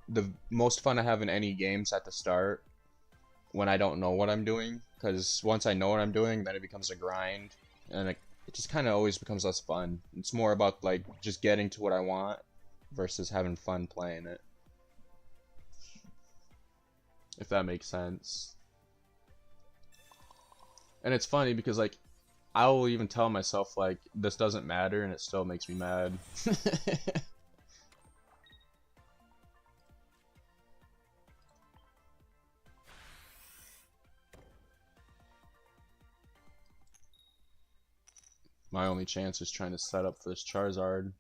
Speaker 1: The most fun I have in any game's at the start, when I don't know what I'm doing. Because once I know what I'm doing, then it becomes a grind. And it just kind of always becomes less fun. It's more about like just getting to what I want, versus having fun playing it. If that makes sense. And it's funny because like I will even tell myself like this doesn't matter, and it still makes me mad. My only chance is trying to set up for this Charizard.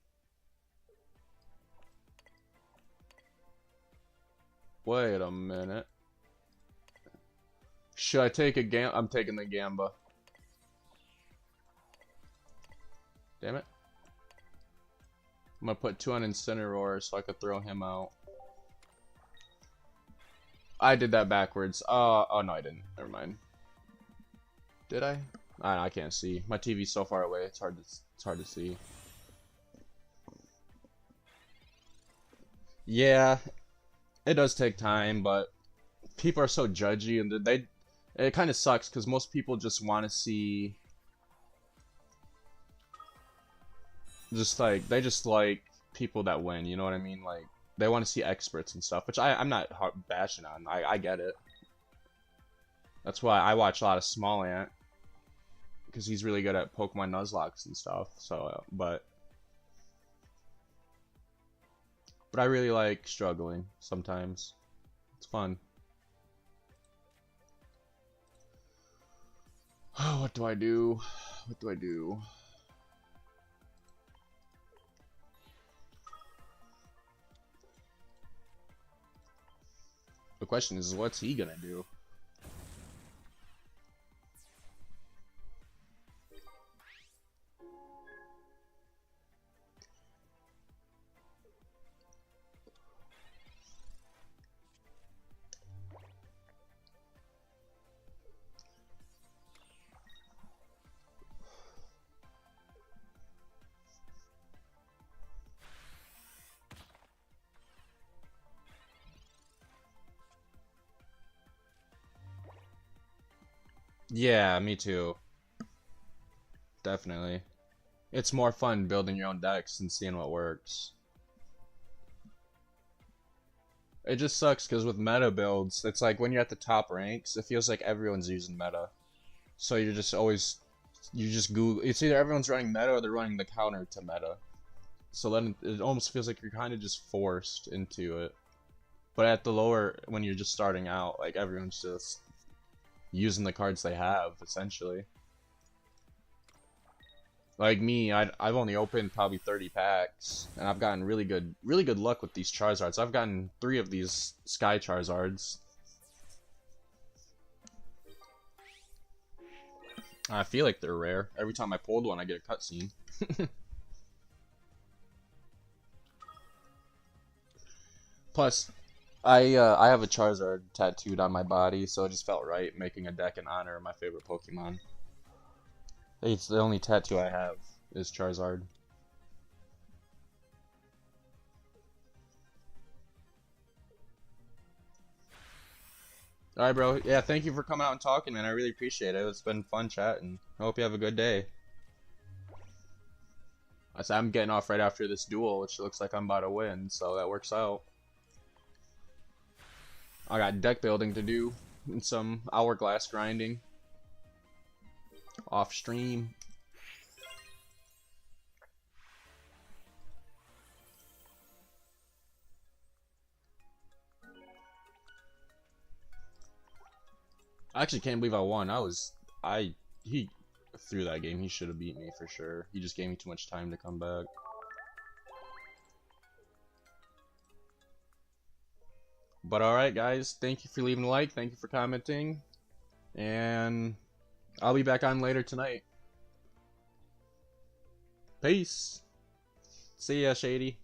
Speaker 1: Wait a minute. Should I take a Gam? I'm taking the Gamba. Damn it. I'm gonna put 2 on Incineroar so I could throw him out. I did that backwards. Oh no, I didn't. Never mind. Did I? I can't see. My TV's so far away. It's hard to see. Yeah, it does take time, but people are so judgy, and it kind of sucks because most people just want to see, they just like people that win. You know what I mean? Like they want to see experts and stuff, which I'm not bashing on. I get it. That's why I watch a lot of Small Ant, because he's really good at Pokemon Nuzlocke and stuff. So, but I really like struggling sometimes. It's fun. Oh, what do I do? What do I do? The question is, what's he gonna do? Yeah, me too. Definitely. It's more fun building your own decks and seeing what works. It just sucks because with meta builds, it's like when you're at the top ranks, it feels like everyone's using meta. So you're just always, you just Google, it's either everyone's running meta or they're running the counter to meta. So then it almost feels like you're kind of just forced into it. But at the lower, when you're just starting out, like everyone's just using the cards they have, essentially. Like me, I've only opened probably 30 packs, and I've gotten really good luck with these Charizards. I've gotten 3 of these Sky Charizards. I feel like they're rare. Every time I pulled one, I get a cutscene. Plus, I have a Charizard tattooed on my body, so it just felt right making a deck in honor of my favorite Pokemon. It's the only tattoo I have is Charizard. Alright, bro. Yeah, thank you for coming out and talking, man. I really appreciate it. It's been fun chatting. I hope you have a good day. I said I'm getting off right after this duel, which looks like I'm about to win, so that works out. I got deck building to do and some hourglass grinding off stream. I actually can't believe I won. He threw that game. He should have beat me for sure. He just gave me too much time to come back. But alright guys, thank you for leaving a like, thank you for commenting, and I'll be back on later tonight. Peace. See ya, Shady.